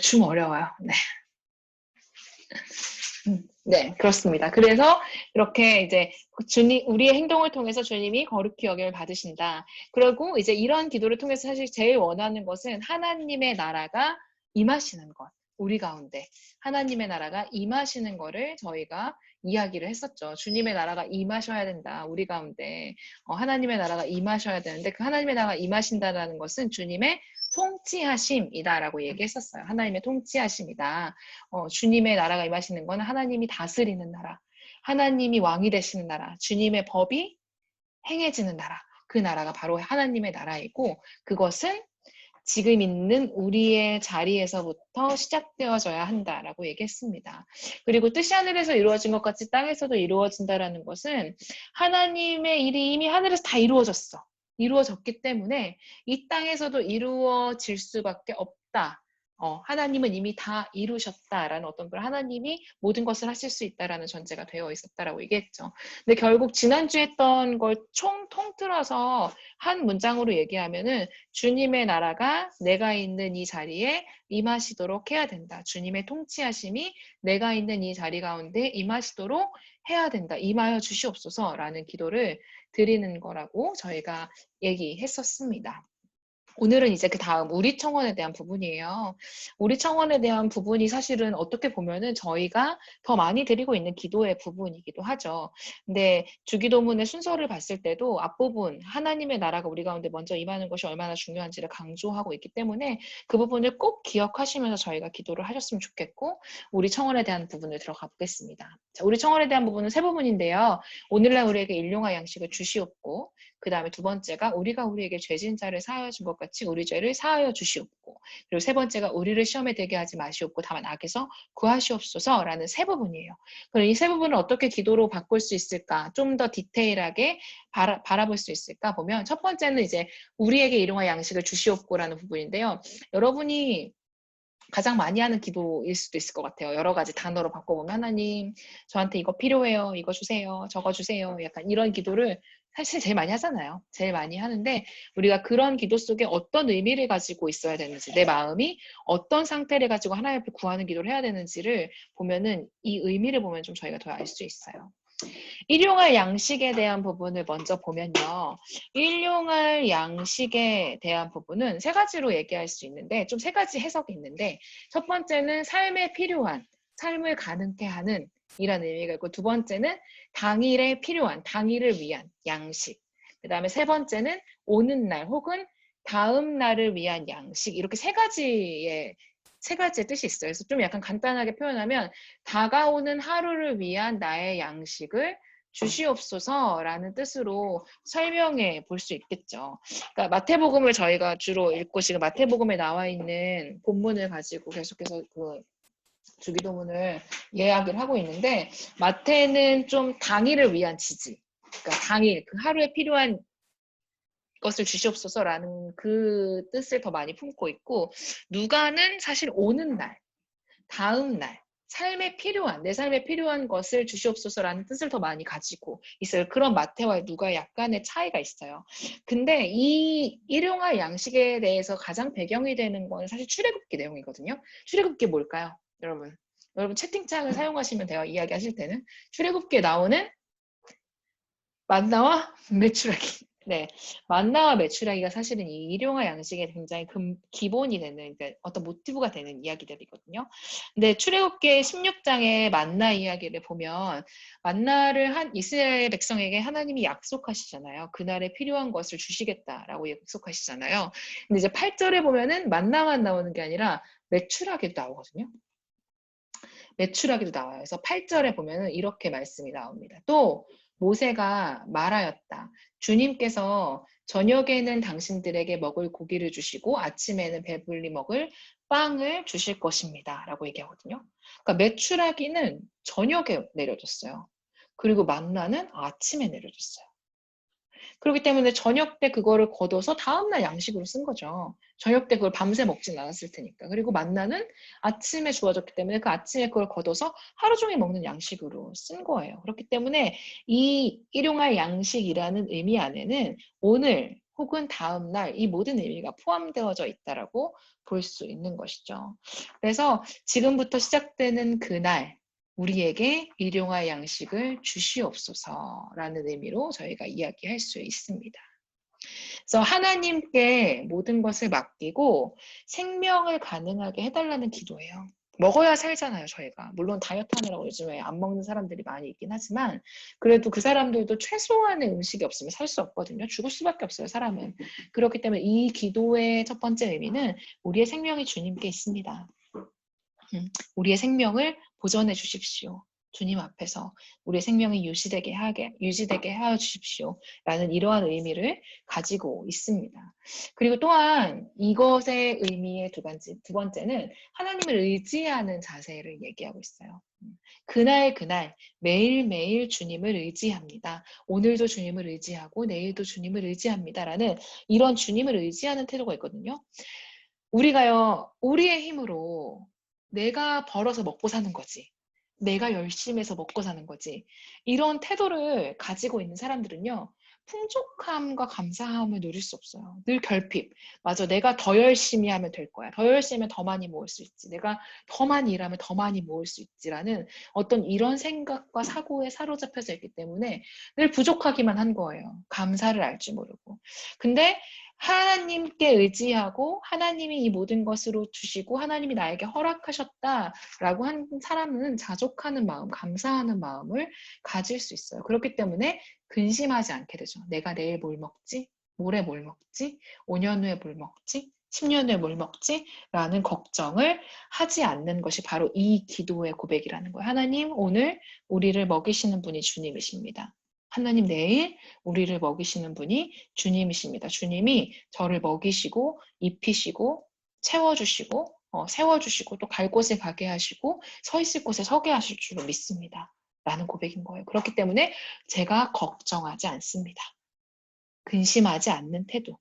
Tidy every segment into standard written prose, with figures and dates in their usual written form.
좀 어려워요. 네. 네, 그렇습니다. 그래서 이렇게 이제 주님, 우리의 행동을 통해서 주님이 거룩히 여김을 받으신다. 그리고 이제 이런 기도를 통해서 사실 제일 원하는 것은 하나님의 나라가 임하시는 것. 우리 가운데 하나님의 나라가 임하시는 거를 저희가 이야기를 했었죠. 주님의 나라가 임하셔야 된다. 우리 가운데 하나님의 나라가 임하셔야 되는데 그 하나님의 나라가 임하신다라는 것은 주님의 통치하심이다라고 얘기했었어요. 하나님의 통치하심이다. 주님의 나라가 임하시는 건 하나님이 다스리는 나라, 하나님이 왕이 되시는 나라, 주님의 법이 행해지는 나라. 그 나라가 바로 하나님의 나라이고 그것은 지금 있는 우리의 자리에서부터 시작되어져야 한다라고 얘기했습니다. 그리고 뜻이 하늘에서 이루어진 것 같이 땅에서도 이루어진다라는 것은 하나님의 일이 이미 하늘에서 다 이루어졌어. 이루어졌기 때문에 이 땅에서도 이루어질 수밖에 없다. 하나님은 이미 다 이루셨다라는 어떤 그런 하나님이 모든 것을 하실 수 있다라는 전제가 되어 있었다라고 얘기했죠. 근데 결국 지난주에 했던 걸 통틀어서 한 문장으로 얘기하면은 주님의 나라가 내가 있는 이 자리에 임하시도록 해야 된다. 주님의 통치하심이 내가 있는 이 자리 가운데 임하시도록 해야 된다. 임하여 주시옵소서라는 기도를 드리는 거라고 저희가 얘기했었습니다. 오늘은 이제 그 다음 우리 청원에 대한 부분이에요. 우리 청원에 대한 부분이 사실은 어떻게 보면은 저희가 더 많이 드리고 있는 기도의 부분이기도 하죠. 근데 주기도문의 순서를 봤을 때도 앞부분 하나님의 나라가 우리 가운데 먼저 임하는 것이 얼마나 중요한지를 강조하고 있기 때문에 그 부분을 꼭 기억하시면서 저희가 기도를 하셨으면 좋겠고 우리 청원에 대한 부분을 들어가 보겠습니다. 자, 우리 청원에 대한 부분은 세 부분인데요. 오늘날 우리에게 일용할 양식을 주시옵고 그 다음에 두 번째가 우리가 우리에게 죄진 자를 사하여 준 것 같이 우리 죄를 사하여 주시옵고 그리고 세 번째가 우리를 시험에 들게 하지 마시옵고 다만 악에서 구하시옵소서라는 세 부분이에요. 그럼 이 세 부분을 어떻게 기도로 바꿀 수 있을까? 좀 더 디테일하게 바라볼 수 있을까? 보면 첫 번째는 이제 우리에게 일용할 양식을 주시옵고라는 부분인데요. 여러분이 가장 많이 하는 기도일 수도 있을 것 같아요. 여러 가지 단어로 바꿔보면 하나님 저한테 이거 필요해요. 이거 주세요. 저거 주세요. 약간 이런 기도를 사실 제일 많이 하잖아요. 제일 많이 하는데 우리가 그런 기도 속에 어떤 의미를 가지고 있어야 되는지 내 마음이 어떤 상태를 가지고 하나님 앞에 구하는 기도를 해야 되는지를 보면은 이 의미를 보면 좀 저희가 더 알 수 있어요. 일용할 양식에 대한 부분을 먼저 보면요. 일용할 양식에 대한 부분은 세 가지로 얘기할 수 있는데 좀 세 가지 해석이 있는데 첫 번째는 삶에 필요한, 삶을 가능케 하는 이라는 의미가 있고 두 번째는 당일에 필요한, 당일을 위한 양식 그 다음에 세 번째는 오는 날 혹은 다음 날을 위한 양식 이렇게 세 가지의 뜻이 있어요. 그래서 좀 약간 간단하게 표현하면 다가오는 하루를 위한 나의 양식을 주시옵소서라는 뜻으로 설명해 볼 수 있겠죠. 그러니까 마태복음을 저희가 주로 읽고 지금 마태복음에 나와 있는 본문을 가지고 계속해서 그 주기도문을 이야기를 하고 있는데 마태는 좀 당일을 위한 지지. 그러니까 당일 그 하루에 필요한 것을 주시옵소서라는 그 뜻을 더 많이 품고 있고 누가는 사실 오는 날, 다음 날 삶에 필요한 내 삶에 필요한 것을 주시옵소서라는 뜻을 더 많이 가지고 있어요. 그런 마태와 누가 약간의 차이가 있어요. 근데 이 일용할 양식에 대해서 가장 배경이 되는 건 사실 출애굽기 내용이거든요. 출애굽기 뭘까요? 여러분 채팅창을 사용하시면 돼요. 이야기하실 때는 출애굽기에 나오는 만나와 메추라기. 네, 만나와 메추라기가 사실은 이 일용할 양식의 굉장히 기본이 되는 그러니까 어떤 모티브가 되는 이야기들이거든요. 근데 출애굽기 16장의 만나 이야기를 보면 만나를 한 이스라엘 백성에게 하나님이 약속하시잖아요. 그날에 필요한 것을 주시겠다라고 약속하시잖아요. 근데 이제 8절에 보면은 만나만 나오는 게 아니라 메추라기도 나오거든요. 메추라기도 나와요. 그래서 8절에 보면은 이렇게 말씀이 나옵니다. 또 모세가 말하였다. 주님께서 저녁에는 당신들에게 먹을 고기를 주시고 아침에는 배불리 먹을 빵을 주실 것입니다. 라고 얘기하거든요. 그러니까 메추라기는 저녁에 내려졌어요. 그리고 만나는 아침에 내려졌어요. 그렇기 때문에 저녁 때 그거를 걷어서 다음날 양식으로 쓴 거죠. 저녁 때 그걸 밤새 먹진 않았을 테니까. 그리고 만나는 아침에 주어졌기 때문에 그 아침에 그걸 걷어서 하루 종일 먹는 양식으로 쓴 거예요. 그렇기 때문에 이 일용할 양식이라는 의미 안에는 오늘 혹은 다음 날 이 모든 의미가 포함되어져 있다라고 볼 수 있는 것이죠. 그래서 지금부터 시작되는 그날 우리에게 일용할 양식을 주시옵소서라는 의미로 저희가 이야기할 수 있습니다. 그래서 하나님께 모든 것을 맡기고 생명을 가능하게 해달라는 기도예요. 먹어야 살잖아요, 저희가. 물론 다이어트 하느라고 요즘에 안 먹는 사람들이 많이 있긴 하지만 그래도 그 사람들도 최소한의 음식이 없으면 살 수 없거든요. 죽을 수밖에 없어요, 사람은. 그렇기 때문에 이 기도의 첫 번째 의미는 우리의 생명이 주님께 있습니다. 우리의 생명을 보존해 주십시오. 주님 앞에서 우리의 생명이 유지되게 하여 주십시오. 라는 이러한 의미를 가지고 있습니다. 그리고 또한 이것의 의미의 두 번째는 하나님을 의지하는 자세를 얘기하고 있어요. 그날 매일매일 주님을 의지합니다. 오늘도 주님을 의지하고 내일도 주님을 의지합니다라는 이런 주님을 의지하는 태도가 있거든요. 우리가요, 우리의 힘으로 내가 벌어서 먹고 사는 거지. 내가 열심히 해서 먹고 사는 거지. 이런 태도를 가지고 있는 사람들은요, 풍족함과 감사함을 누릴 수 없어요. 늘 결핍. 맞아, 내가 더 열심히 하면 될 거야. 더 열심히 하면 더 많이 모을 수 있지. 내가 더 많이 일하면 더 많이 모을 수 있지라는 어떤 이런 생각과 사고에 사로잡혀져 있기 때문에 늘 부족하기만 한 거예요. 감사를 알 줄 모르고. 근데 하나님께 의지하고 하나님이 이 모든 것으로 주시고 하나님이 나에게 허락하셨다라고 한 사람은 자족하는 마음, 감사하는 마음을 가질 수 있어요. 그렇기 때문에 근심하지 않게 되죠. 내가 내일 뭘 먹지? 모레 뭘 먹지? 5년 후에 뭘 먹지? 10년 후에 뭘 먹지? 라는 걱정을 하지 않는 것이 바로 이 기도의 고백이라는 거예요. 하나님, 오늘 우리를 먹이시는 분이 주님이십니다. 하나님, 내일 우리를 먹이시는 분이 주님이십니다. 주님이 저를 먹이시고 입히시고 채워주시고 세워주시고 또 갈 곳에 가게 하시고 서 있을 곳에 서게 하실 줄로 믿습니다. 라는 고백인 거예요. 그렇기 때문에 제가 걱정하지 않습니다. 근심하지 않는 태도.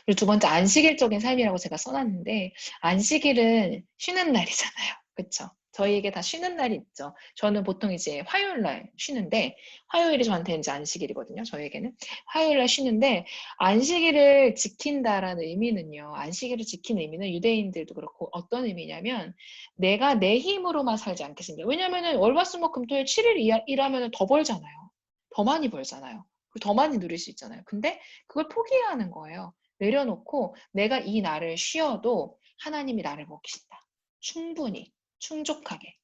그리고 두 번째, 안식일적인 삶이라고 제가 써놨는데 안식일은 쉬는 날이잖아요. 그렇죠? 저희에게 다 쉬는 날이 있죠. 저는 보통 이제 화요일 날 쉬는데 화요일이 저한테는 이제 안식일이거든요. 저에게는 화요일 날 쉬는데 안식일을 지킨다라는 의미는요. 안식일을 지키는 의미는 유대인들도 그렇고 어떤 의미냐면 내가 내 힘으로만 살지 않겠습니다. 왜냐면은 월화수목금토일 7일 일하면 더 벌잖아요. 더 많이 벌잖아요. 더 많이 누릴 수 있잖아요. 근데 그걸 포기해야 하는 거예요. 내려놓고 내가 이 날을 쉬어도 하나님이 나를 먹이신다. 충분히, 충족하게,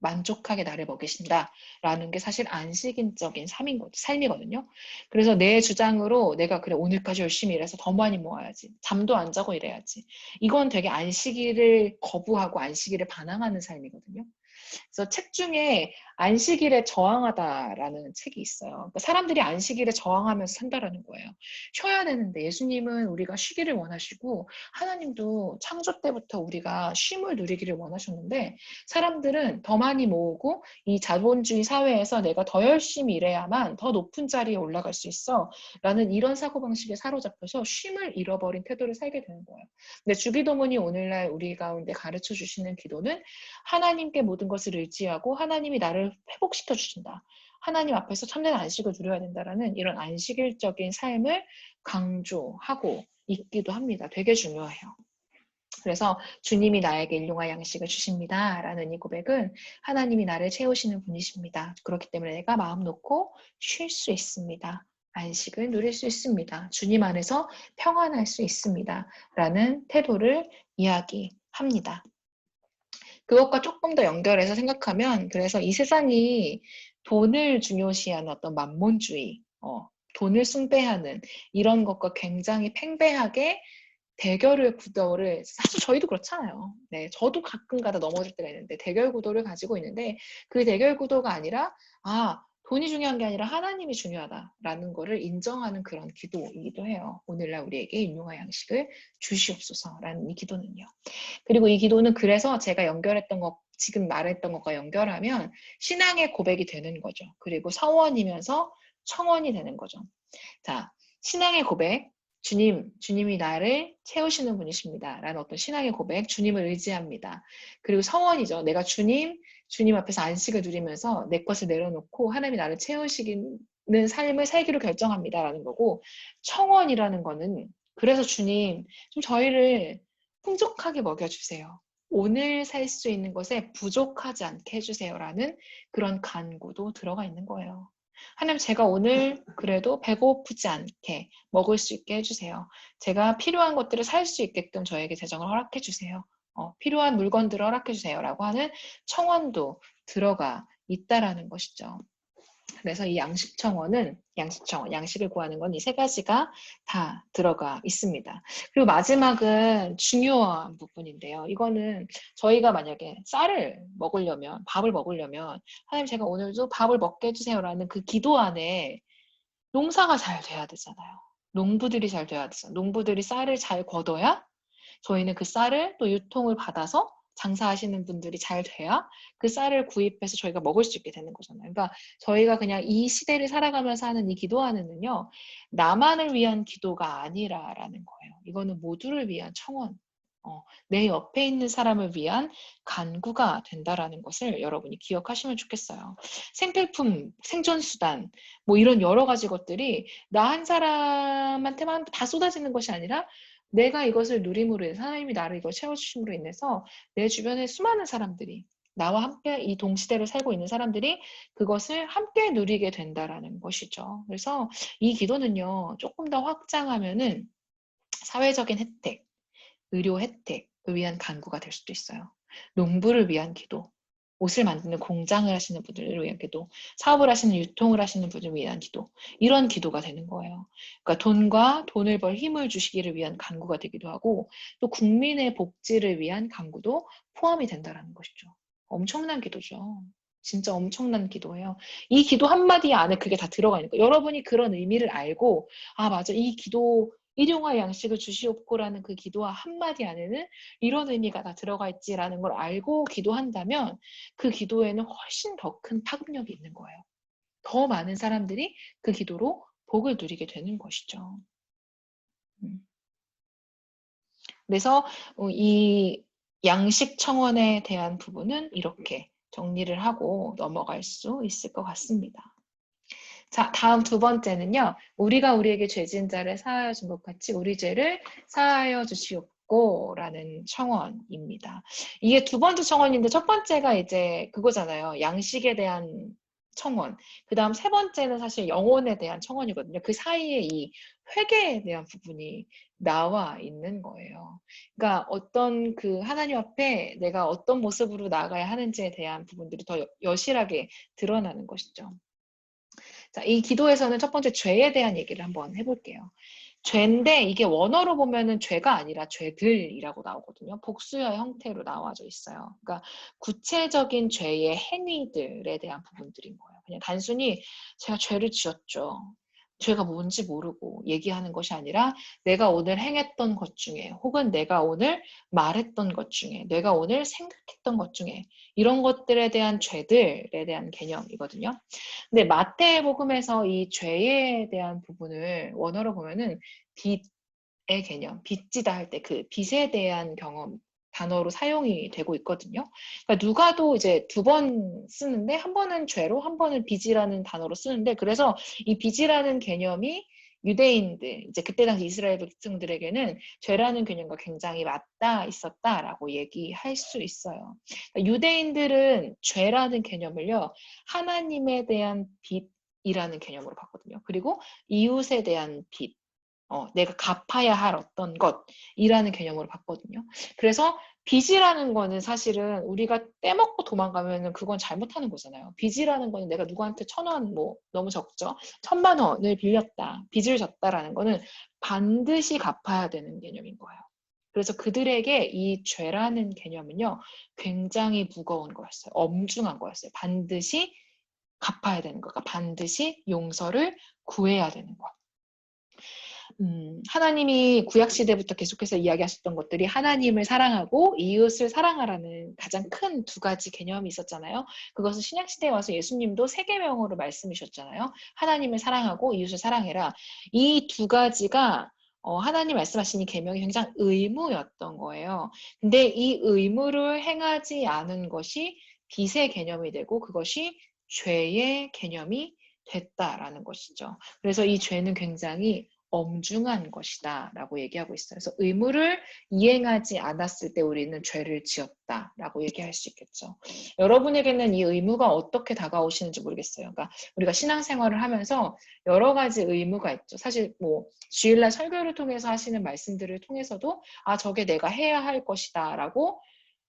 만족하게 나를 먹이신다라는 게 사실 안식인적인 삶이거든요. 그래서 내 주장으로 내가 그래 오늘까지 열심히 일해서 더 많이 모아야지. 잠도 안 자고 일해야지. 이건 되게 안식일을 거부하고 안식일을 반항하는 삶이거든요. 그래서 책 중에 안식일에 저항하다라는 책이 있어요. 그러니까 사람들이 안식일에 저항하면서 산다라는 거예요. 쉬어야 되는데 예수님은 우리가 쉬기를 원하시고 하나님도 창조 때부터 우리가 쉼을 누리기를 원하셨는데 사람들은 더 많이 모으고 이 자본주의 사회에서 내가 더 열심히 일해야만 더 높은 자리에 올라갈 수 있어 라는 이런 사고방식에 사로잡혀서 쉼을 잃어버린 태도를 살게 되는 거예요. 근데 주기도문이 오늘날 우리 가운데 가르쳐 주시는 기도는 하나님께 모든 것을 의지하고 하나님이 나를 회복시켜 주신다. 하나님 앞에서 참된 안식을 누려야 된다라는 이런 안식일적인 삶을 강조하고 있기도 합니다. 되게 중요해요. 그래서 주님이 나에게 일용할 양식을 주십니다. 라는 이 고백은 하나님이 나를 채우시는 분이십니다. 그렇기 때문에 내가 마음 놓고 쉴 수 있습니다. 안식을 누릴 수 있습니다. 주님 안에서 평안할 수 있습니다. 라는 태도를 이야기합니다. 그것과 조금 더 연결해서 생각하면 그래서 이 세상이 돈을 중요시하는 어떤 만몬주의, 돈을 숭배하는 이런 것과 굉장히 팽배하게 대결의 구도를 사실 저희도 그렇잖아요. 네, 저도 가끔가다 넘어질 때가 있는데 대결 구도를 가지고 있는데 그 대결 구도가 아니라 돈이 중요한 게 아니라 하나님이 중요하다라는 거를 인정하는 그런 기도이기도 해요. 오늘날 우리에게 일용할 양식을 주시옵소서라는 이 기도는요. 그리고 이 기도는 그래서 제가 연결했던 것, 지금 말했던 것과 연결하면 신앙의 고백이 되는 거죠. 그리고 서원이면서 청원이 되는 거죠. 자, 신앙의 고백. 주님이 나를 채우시는 분이십니다. 라는 어떤 신앙의 고백, 주님을 의지합니다. 그리고 서원이죠. 내가 주님 앞에서 안식을 누리면서 내 것을 내려놓고 하나님이 나를 삶을 살기로 결정합니다라는 거고, 청원이라는 거는 그래서 주님 좀 저희를 풍족하게 먹여주세요. 오늘 살 수 있는 것에 부족하지 않게 해주세요라는 그런 간구도 들어가 있는 거예요. 하나님, 제가 오늘 그래도 배고프지 않게 먹을 수 있게 해주세요. 제가 필요한 것들을 살 수 있게끔 저에게 재정을 허락해 주세요. 필요한 물건들을 허락해 주세요라고 하는 청원도 들어가 있다라는 것이죠. 그래서 이 양식청원은 양식을 구하는 건 이 세 가지가 다 들어가 있습니다. 그리고 마지막은 중요한 부분인데요. 이거는 저희가 만약에 밥을 먹으려면 하나님, 제가 오늘도 밥을 먹게 해주세요라는 그 기도 안에 농사가 잘 돼야 되잖아요. 농부들이 잘 돼야 되잖아요. 농부들이 쌀을 잘 걷어야 저희는 그 쌀을 또 유통을 받아서 장사하시는 분들이 잘 돼야 그 쌀을 구입해서 저희가 먹을 수 있게 되는 거잖아요. 그러니까 저희가 그냥 이 시대를 살아가면서 하는 이 기도하는은요, 나만을 위한 기도가 아니라라는 거예요. 이거는 모두를 위한 청원, 내 옆에 있는 사람을 위한 간구가 된다라는 것을 여러분이 기억하시면 좋겠어요. 생필품, 생존수단, 뭐 이런 여러 가지 것들이 나 한 사람한테만 다 쏟아지는 것이 아니라 내가 이것을 누림으로 해서 하나님이 나를 이걸 채워주심으로 인해서 내 주변에 수많은 사람들이 나와 함께 이 동시대를 살고 있는 사람들이 그것을 함께 누리게 된다라는 것이죠. 그래서 이 기도는요, 조금 더 확장하면은 사회적인 혜택, 의료 혜택을 위한 간구가 될 수도 있어요. 농부를 위한 기도, 옷을 만드는 공장을 하시는 분들을 위한 기도, 사업을 하시는 유통을 하시는 분을 위한 기도, 이런 기도가 되는 거예요. 그러니까 돈을 벌 힘을 주시기를 위한 간구가 되기도 하고, 또 국민의 복지를 위한 간구도 포함이 된다는 것이죠. 엄청난 기도죠. 진짜 엄청난 기도예요. 이 기도 한마디 안에 그게 다 들어가 있는 거예요. 여러분이 그런 의미를 알고, 아, 맞아, 이 기도, 일용할 양식을 주시옵고라는 그 기도와 한마디 안에는 이런 의미가 다 들어가 있지라는 걸 알고 기도한다면 그 기도에는 훨씬 더 큰 파급력이 있는 거예요. 더 많은 사람들이 그 기도로 복을 누리게 되는 것이죠. 그래서 이 양식 청원에 대한 부분은 이렇게 정리를 하고 넘어갈 수 있을 것 같습니다. 자, 다음 두 번째는요. 우리가 우리에게 죄 지은 자를 사하여 준 것 같이 우리 죄를 사하여 주시옵고 라는 청원입니다. 이게 두 번째 청원인데 첫 번째가 이제 그거잖아요. 양식에 대한 청원. 그 다음 세 번째는 사실 영혼에 대한 청원이거든요. 그 사이에 이 회개에 대한 부분이 나와 있는 거예요. 그러니까 어떤 그 하나님 앞에 내가 어떤 모습으로 나아가야 하는지에 대한 부분들이 더 여실하게 드러나는 것이죠. 자, 이 기도에서는 첫 번째 죄에 대한 얘기를 한번 해볼게요. 죄인데 이게 원어로 보면은 죄가 아니라 죄들이라고 나오거든요. 복수의 형태로 나와져 있어요. 그러니까 구체적인 죄의 행위들에 대한 부분들인 거예요. 그냥 단순히 제가 죄를 지었죠. 죄가 뭔지 모르고 얘기하는 것이 아니라 내가 오늘 행했던 것 중에 혹은 내가 오늘 말했던 것 중에 내가 오늘 생각했던 것 중에 이런 것들에 대한 죄들에 대한 개념이거든요. 근데 마태복음에서 이 죄에 대한 부분을 원어로 보면은 빚의 개념, 빚지다 할 때 그 빚에 대한 경험 단어로 사용이 되고 있거든요. 그러니까 누가도 이제 두 번 쓰는데 한 번은 죄로 한 번은 빚이라는 단어로 쓰는데 그래서 이 빚이라는 개념이 유대인들, 이제 그때 당시 이스라엘 백성들에게는 죄라는 개념과 굉장히 맞닿아 있었다라고 얘기할 수 있어요. 그러니까 유대인들은 죄라는 개념을요, 하나님에 대한 빚이라는 개념으로 봤거든요. 그리고 이웃에 대한 빚, 내가 갚아야 할 어떤 것이라는 개념으로 봤거든요. 그래서 빚이라는 거는 사실은 우리가 떼먹고 도망가면은 그건 잘못하는 거잖아요. 빚이라는 거는 내가 누구한테 1,000원, 뭐 너무 적죠? 1,000만 원을 빌렸다, 빚을 졌다라는 거는 반드시 갚아야 되는 개념인 거예요. 그래서 그들에게 이 죄라는 개념은요, 굉장히 무거운 거였어요. 엄중한 거였어요. 반드시 갚아야 되는 거, 그러니까 반드시 용서를 구해야 되는 거. 하나님이 구약시대부터 계속해서 이야기하셨던 것들이 하나님을 사랑하고 이웃을 사랑하라는 가장 큰 두 가지 개념이 있었잖아요. 그것을 신약시대에 와서 예수님도 세계명으로 말씀이셨잖아요. 하나님을 사랑하고 이웃을 사랑해라. 이 두 가지가 하나님 말씀하신 이 계명이 굉장히 의무였던 거예요. 근데 이 의무를 행하지 않은 것이 빚의 개념이 되고 그것이 죄의 개념이 됐다라는 것이죠. 그래서 이 죄는 굉장히 엄중한 것이다 라고 얘기하고 있어요. 그래서 의무를 이행하지 않았을 때 우리는 죄를 지었다 라고 얘기할 수 있겠죠. 여러분에게는 이 의무가 어떻게 다가오시는지 모르겠어요. 그러니까 우리가 신앙생활을 하면서 여러 가지 의무가 있죠. 사실 뭐 주일날 설교를 통해서 하시는 말씀들을 통해서도 아 저게 내가 해야 할 것이다 라고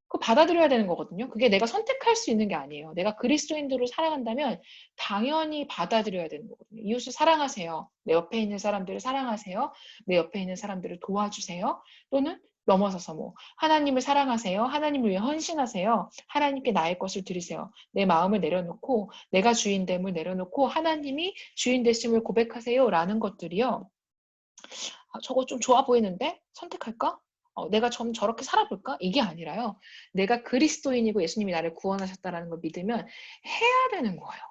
그 받아들여야 되는 거거든요. 그게 내가 선택할 수 있는 게 아니에요. 내가 그리스도인들을 사랑한다면 당연히 받아들여야 되는 거거든요. 이웃을 사랑하세요. 내 옆에 있는 사람들을 사랑하세요. 내 옆에 있는 사람들을 도와주세요. 또는 넘어서서 뭐 하나님을 사랑하세요. 하나님을 위해 헌신하세요. 하나님께 나의 것을 드리세요. 내 마음을 내려놓고 내가 주인됨을 내려놓고 하나님이 주인 되심을 고백하세요. 라는 것들이요. 아, 저거 좀 좋아 보이는데? 선택할까? 내가 좀 저렇게 살아볼까? 이게 아니라요. 내가 그리스도인이고 예수님이 나를 구원하셨다는 걸 믿으면 해야 되는 거예요.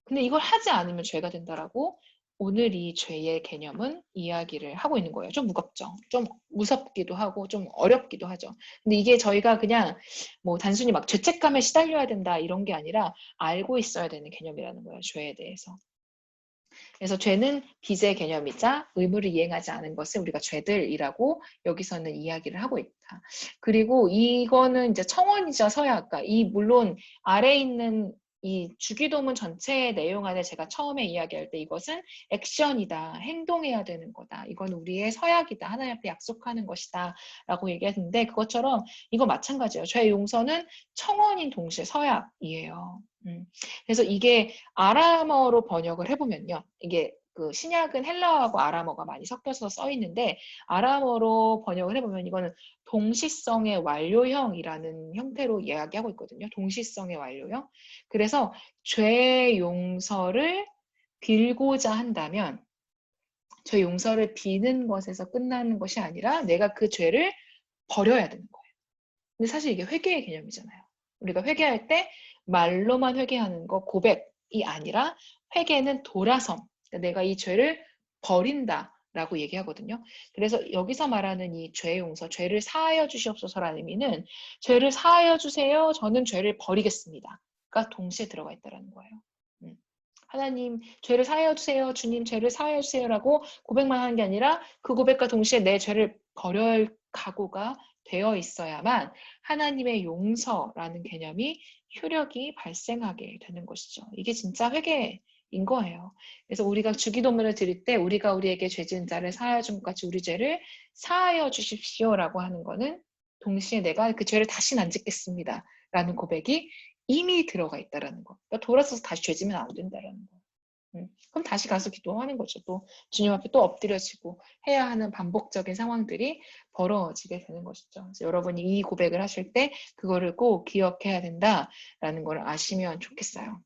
근데 이걸 하지 않으면 죄가 된다라고 오늘 이 죄의 개념은 이야기를 하고 있는 거예요. 좀 무겁죠. 좀 무섭기도 하고 좀 어렵기도 하죠. 근데 이게 저희가 그냥 뭐 단순히 막 죄책감에 시달려야 된다 이런 게 아니라 알고 있어야 되는 개념이라는 거예요. 죄에 대해서. 그래서 죄는 빚의 개념이자 의무를 이행하지 않은 것을 우리가 죄들이라고 여기서는 이야기를 하고 있다. 그리고 이거는 이제 청원이자 서약, 그러니까 이 물론 아래에 있는 이 주기도문 전체의 내용 안에 제가 처음에 이야기할 때 이것은 액션이다, 행동해야 되는 거다, 이건 우리의 서약이다, 하나님 앞에 약속하는 것이다 라고 얘기했는데 그것처럼 이거 마찬가지예요. 죄 용서는 청원인 동시에 서약이에요. 그래서 이게 아람어로 번역을 해보면요. 이게 그 신약은 헬라어하고 아람어가 많이 섞여서 써 있는데 아람어로 번역을 해보면 이거는 동시성의 완료형이라는 형태로 이야기하고 있거든요. 동시성의 완료형. 그래서 죄 용서를 빌고자 한다면 죄 용서를 비는 것에서 끝나는 것이 아니라 내가 그 죄를 버려야 되는 거예요. 근데 사실 이게 회개의 개념이잖아요. 우리가 회개할 때 말로만 회개하는 거 고백이 아니라 회개는 돌아섬. 그러니까 내가 이 죄를 버린다라고 얘기하거든요. 그래서 여기서 말하는 이 죄 용서, 죄를 사하여 주시옵소서라는 의미는 죄를 사하여 주세요. 저는 죄를 버리겠습니다.가 동시에 들어가 있다는 거예요. 하나님 죄를 사하여 주세요. 주님 죄를 사하여 주세요라고 고백만 하는 게 아니라 그 고백과 동시에 내 죄를 버릴 각오가 되어 있어야만 하나님의 용서라는 개념이 효력이 발생하게 되는 것이죠. 이게 진짜 회개인 거예요. 그래서 우리가 주기도문을 드릴 때 우리가 우리에게 죄 지은 자를 사하여 준 것 같이 우리 죄를 사하여 주십시오라고 하는 거는 동시에 내가 그 죄를 다시는 안 짓겠습니다 라는 고백이 이미 들어가 있다라는 거. 그러니까 돌아서서 다시 죄 지면 안 된다라는 거. 그럼 다시 가서 기도하는 거죠. 또 주님 앞에 또 엎드려지고 해야 하는 반복적인 상황들이 벌어지게 되는 것이죠. 그래서 여러분이 이 고백을 하실 때 그거를 꼭 기억해야 된다라는 걸 아시면 좋겠어요.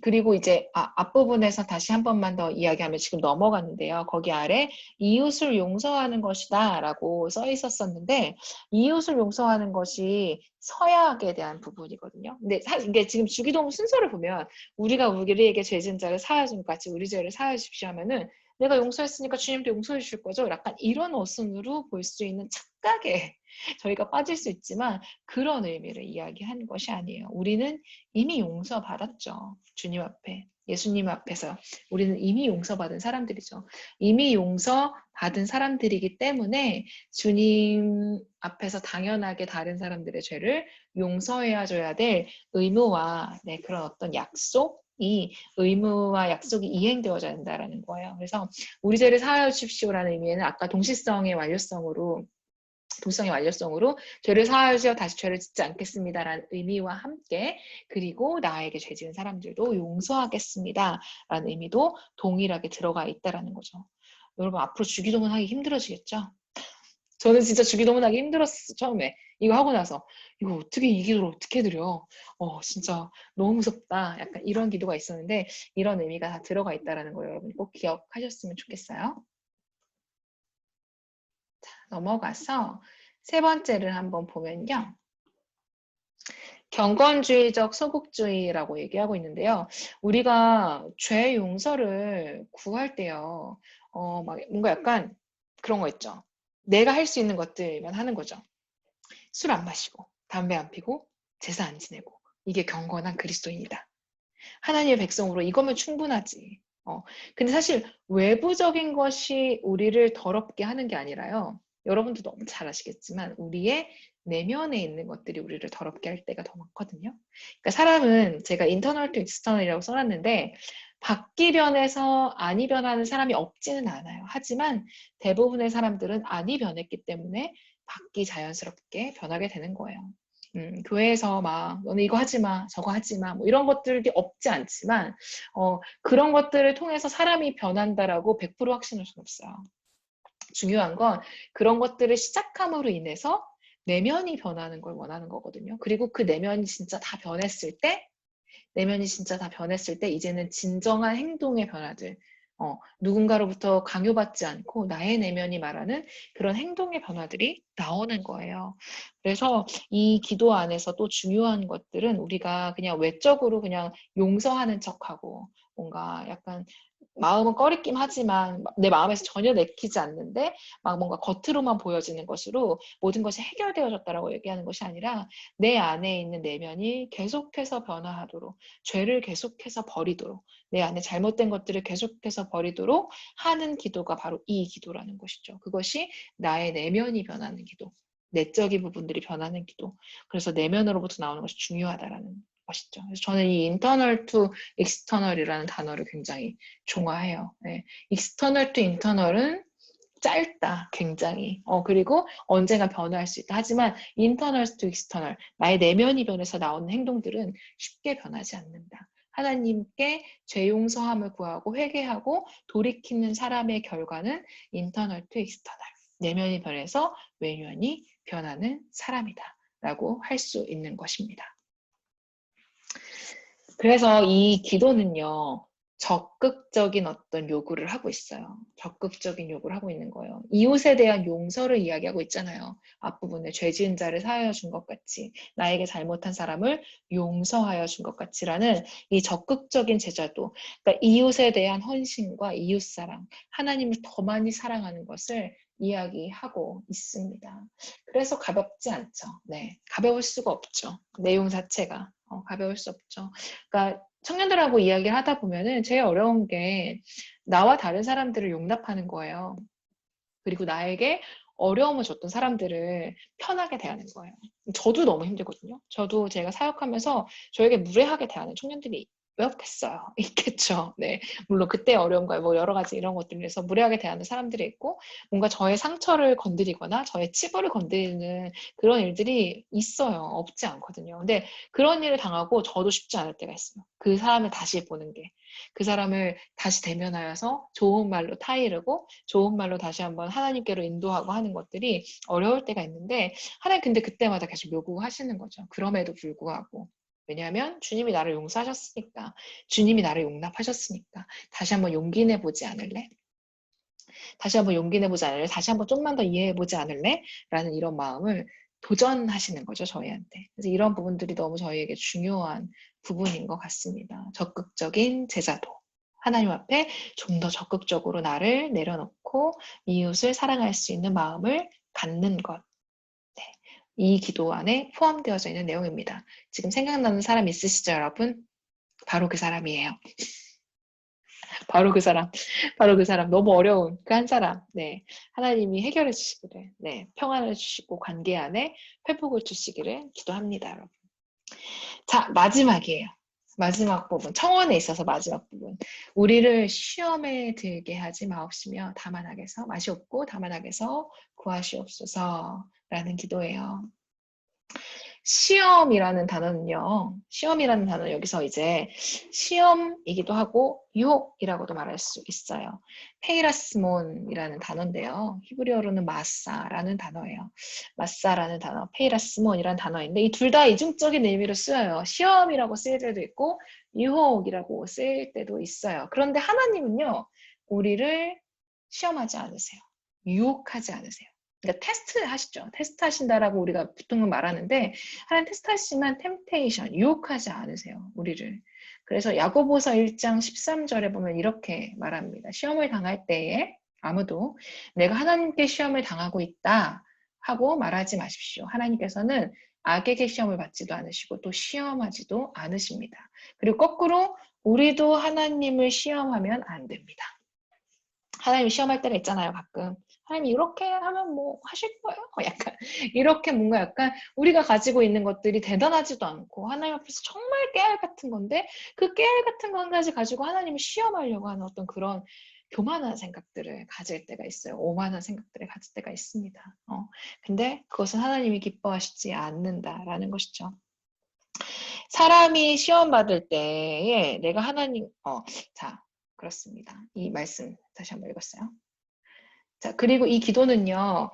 그리고 이제 앞부분에서 다시 한 번만 더 이야기하면 지금 넘어갔는데요. 거기 아래 이웃을 용서하는 것이다 라고 써 있었었는데 이웃을 용서하는 것이 서약에 대한 부분이거든요. 근데 이게 지금 주기도문 순서를 보면 우리가 우리에게 죄 지은 자를 사하여 준 것 같이 우리 죄를 사하여 주십시오 하면은 내가 용서했으니까 주님도 용서해 주실 거죠? 약간 이런 어순으로 볼 수 있는 착각에 저희가 빠질 수 있지만 그런 의미를 이야기한 것이 아니에요. 우리는 이미 용서받았죠. 주님 앞에. 예수님 앞에서 우리는 이미 용서받은 사람들이죠. 이미 용서받은 사람들이기 때문에 주님 앞에서 당연하게 다른 사람들의 죄를 용서해야 줘야 될 의무와 그런 어떤 약속이 의무와 약속이 이행되어져야 된다는 거예요. 그래서 우리 죄를 사하여 주십시오라는 의미에는 아까 동시성의 완료성으로 동성의 완료성으로 죄를 사하여 주어 다시 죄를 짓지 않겠습니다라는 의미와 함께 그리고 나에게 죄 지은 사람들도 용서하겠습니다라는 의미도 동일하게 들어가 있다는 거죠. 여러분 앞으로 주기도문 하기 힘들어지겠죠? 저는 진짜 주기도문 하기 힘들었어 처음에 이거 하고 나서 이거 어떻게 이 기도를 어떻게 드려 진짜 너무 무섭다 약간 이런 기도가 있었는데 이런 의미가 다 들어가 있다는 거 여러분 꼭 기억하셨으면 좋겠어요. 넘어가서 세 번째를 한번 보면요. 경건주의적 소극주의라고 얘기하고 있는데요. 우리가 죄 용서를 구할 때요. 막 뭔가 약간 그런 거 있죠. 내가 할 수 있는 것들만 하는 거죠. 술 안 마시고, 담배 안 피고, 제사 안 지내고. 이게 경건한 그리스도인이다. 하나님의 백성으로 이거면 충분하지. 근데 사실 외부적인 것이 우리를 더럽게 하는 게 아니라요. 여러분도 너무 잘 아시겠지만 우리의 내면에 있는 것들이 우리를 더럽게 할 때가 더 많거든요. 그러니까 사람은 제가 인터널 투 익스터널이라고 써놨는데 밖이 변해서 안이 변하는 사람이 없지는 않아요. 하지만 대부분의 사람들은 안이 변했기 때문에 밖이 자연스럽게 변하게 되는 거예요. 교회에서 막 너는 이거 하지 마, 저거 하지 마, 뭐 이런 것들이 없지 않지만 그런 것들을 통해서 사람이 변한다라고 100% 확신할 수는 없어요. 중요한 건 그런 것들을 시작함으로 인해서 내면이 변하는 걸 원하는 거거든요. 그리고 그 내면이 진짜 다 변했을 때 이제는 진정한 행동의 변화들, 누군가로부터 강요받지 않고 나의 내면이 말하는 그런 행동의 변화들이 나오는 거예요. 그래서 이 기도 안에서 또 중요한 것들은 우리가 그냥 외적으로 그냥 용서하는 척하고 뭔가 약간 마음은 꺼리낌 하지만 내 마음에서 전혀 내키지 않는데 막 뭔가 겉으로만 보여지는 것으로 모든 것이 해결되어졌다라고 얘기하는 것이 아니라 내 안에 있는 내면이 계속해서 변화하도록 죄를 계속해서 버리도록 내 안에 잘못된 것들을 계속해서 버리도록 하는 기도가 바로 이 기도라는 것이죠. 그것이 나의 내면이 변하는 기도, 내적인 부분들이 변하는 기도. 그래서 내면으로부터 나오는 것이 중요하다라는 것이죠. 그래서 저는 이 internal to external이라는 단어를 굉장히 좋아해요. 네. external to internal은 짧다, 굉장히. 그리고 언젠가 변화할 수 있다. 하지만 internal to external, 나의 내면이 변해서 나오는 행동들은 쉽게 변하지 않는다. 하나님께 죄 용서함을 구하고 회개하고 돌이키는 사람의 결과는 internal to external, 내면이 변해서 외면이 변하는 사람이다 라고 할 수 있는 것입니다. 그래서 이 기도는요, 적극적인 어떤 요구를 하고 있어요. 적극적인 요구를 하고 있는 거예요. 이웃에 대한 용서를 이야기하고 있잖아요. 앞부분에 죄 지은 자를 사하여 준 것 같이, 나에게 잘못한 사람을 용서하여 준 것 같이라는 이 적극적인 제자도, 그러니까 이웃에 대한 헌신과 이웃사랑, 하나님을 더 많이 사랑하는 것을 이야기하고 있습니다. 그래서 가볍지 않죠. 네, 가벼울 수가 없죠. 내용 자체가 가벼울 수 없죠. 그러니까 청년들하고 이야기를 하다 보면은 제일 어려운 게 나와 다른 사람들을 용납하는 거예요. 그리고 나에게 어려움을 줬던 사람들을 편하게 대하는 거예요. 저도 너무 힘들거든요. 저도 제가 사역하면서 저에게 무례하게 대하는 청년들이 몇 없겠어요. 있겠죠. 네. 물론 그때 어려움과 뭐 여러 가지 이런 것들에서 무례하게 대하는 사람들이 있고 뭔가 저의 상처를 건드리거나 저의 치부를 건드리는 그런 일들이 있어요. 없지 않거든요. 근데 그런 일을 당하고 저도 쉽지 않을 때가 있어요. 그 사람을 다시 보는 게. 그 사람을 다시 대면하여서 좋은 말로 타이르고 좋은 말로 다시 한번 하나님께로 인도하고 하는 것들이 어려울 때가 있는데 하나님 근데 그때마다 계속 요구하시는 거죠. 그럼에도 불구하고. 왜냐하면 주님이 나를 용서하셨으니까, 주님이 나를 용납하셨으니까 다시 한번 용기 내보지 않을래? 다시 한번 용기 내보지 않을래? 다시 한번 좀만 더 이해해보지 않을래? 라는 이런 마음을 도전하시는 거죠, 저희한테. 그래서 이런 부분들이 너무 저희에게 중요한 부분인 것 같습니다. 적극적인 제자도. 하나님 앞에 좀 더 적극적으로 나를 내려놓고 이웃을 사랑할 수 있는 마음을 갖는 것. 네. 이 기도 안에 포함되어져 있는 내용입니다. 지금 생각나는 사람 있으시죠, 여러분? 바로 그 사람이에요. 바로 그 사람, 바로 그 사람, 너무 어려운 그 한 사람, 네. 하나님이 해결해 주시기를, 네. 평안을 주시고 관계 안에 회복을 주시기를 기도합니다, 여러분. 자, 마지막이에요. 마지막 부분, 청원에 있어서 마지막 부분. 우리를 시험에 들게 하지 마옵시며 다만 악에서 맛이 없고 다만 악에서 구하시옵소서 라는 기도예요. 시험이라는 단어는요, 시험이라는 단어는 여기서 이제 시험이기도 하고 유혹이라고도 말할 수 있어요. 페이라스몬이라는 단어인데요. 히브리어로는 마사라는 단어예요. 마사라는 단어, 페이라스몬이라는 단어인데 이 둘 다 이중적인 의미로 쓰여요. 시험이라고 쓰일 때도 있고 유혹이라고 쓰일 때도 있어요. 그런데 하나님은요, 우리를 시험하지 않으세요. 유혹하지 않으세요. 그러니까 테스트 하시죠. 테스트 하신다라고 우리가 보통은 말하는데 하나님 테스트 하시지만 템테이션, 유혹하지 않으세요. 우리를. 그래서 야고보서 1장 13절에 보면 이렇게 말합니다. 시험을 당할 때에 아무도 내가 하나님께 시험을 당하고 있다 하고 말하지 마십시오. 하나님께서는 악에게 시험을 받지도 않으시고 또 시험하지도 않으십니다. 그리고 거꾸로 우리도 하나님을 시험하면 안 됩니다. 하나님 시험할 때가 있잖아요, 가끔. 하나님 이렇게 하면 뭐 하실 거예요? 약간 이렇게 뭔가 약간 우리가 가지고 있는 것들이 대단하지도 않고 하나님 앞에서 정말 깨알 같은 건데 그 깨알 같은 것까지 가지고 하나님을 시험하려고 하는 어떤 그런 교만한 생각들을 가질 때가 있어요. 오만한 생각들을 가질 때가 있습니다. 근데 그것은 하나님이 기뻐하시지 않는다라는 것이죠. 사람이 시험 받을 때에 내가 하나님, 자, 그렇습니다. 이 말씀 다시 한번 읽었어요. 자, 그리고 이 기도는요,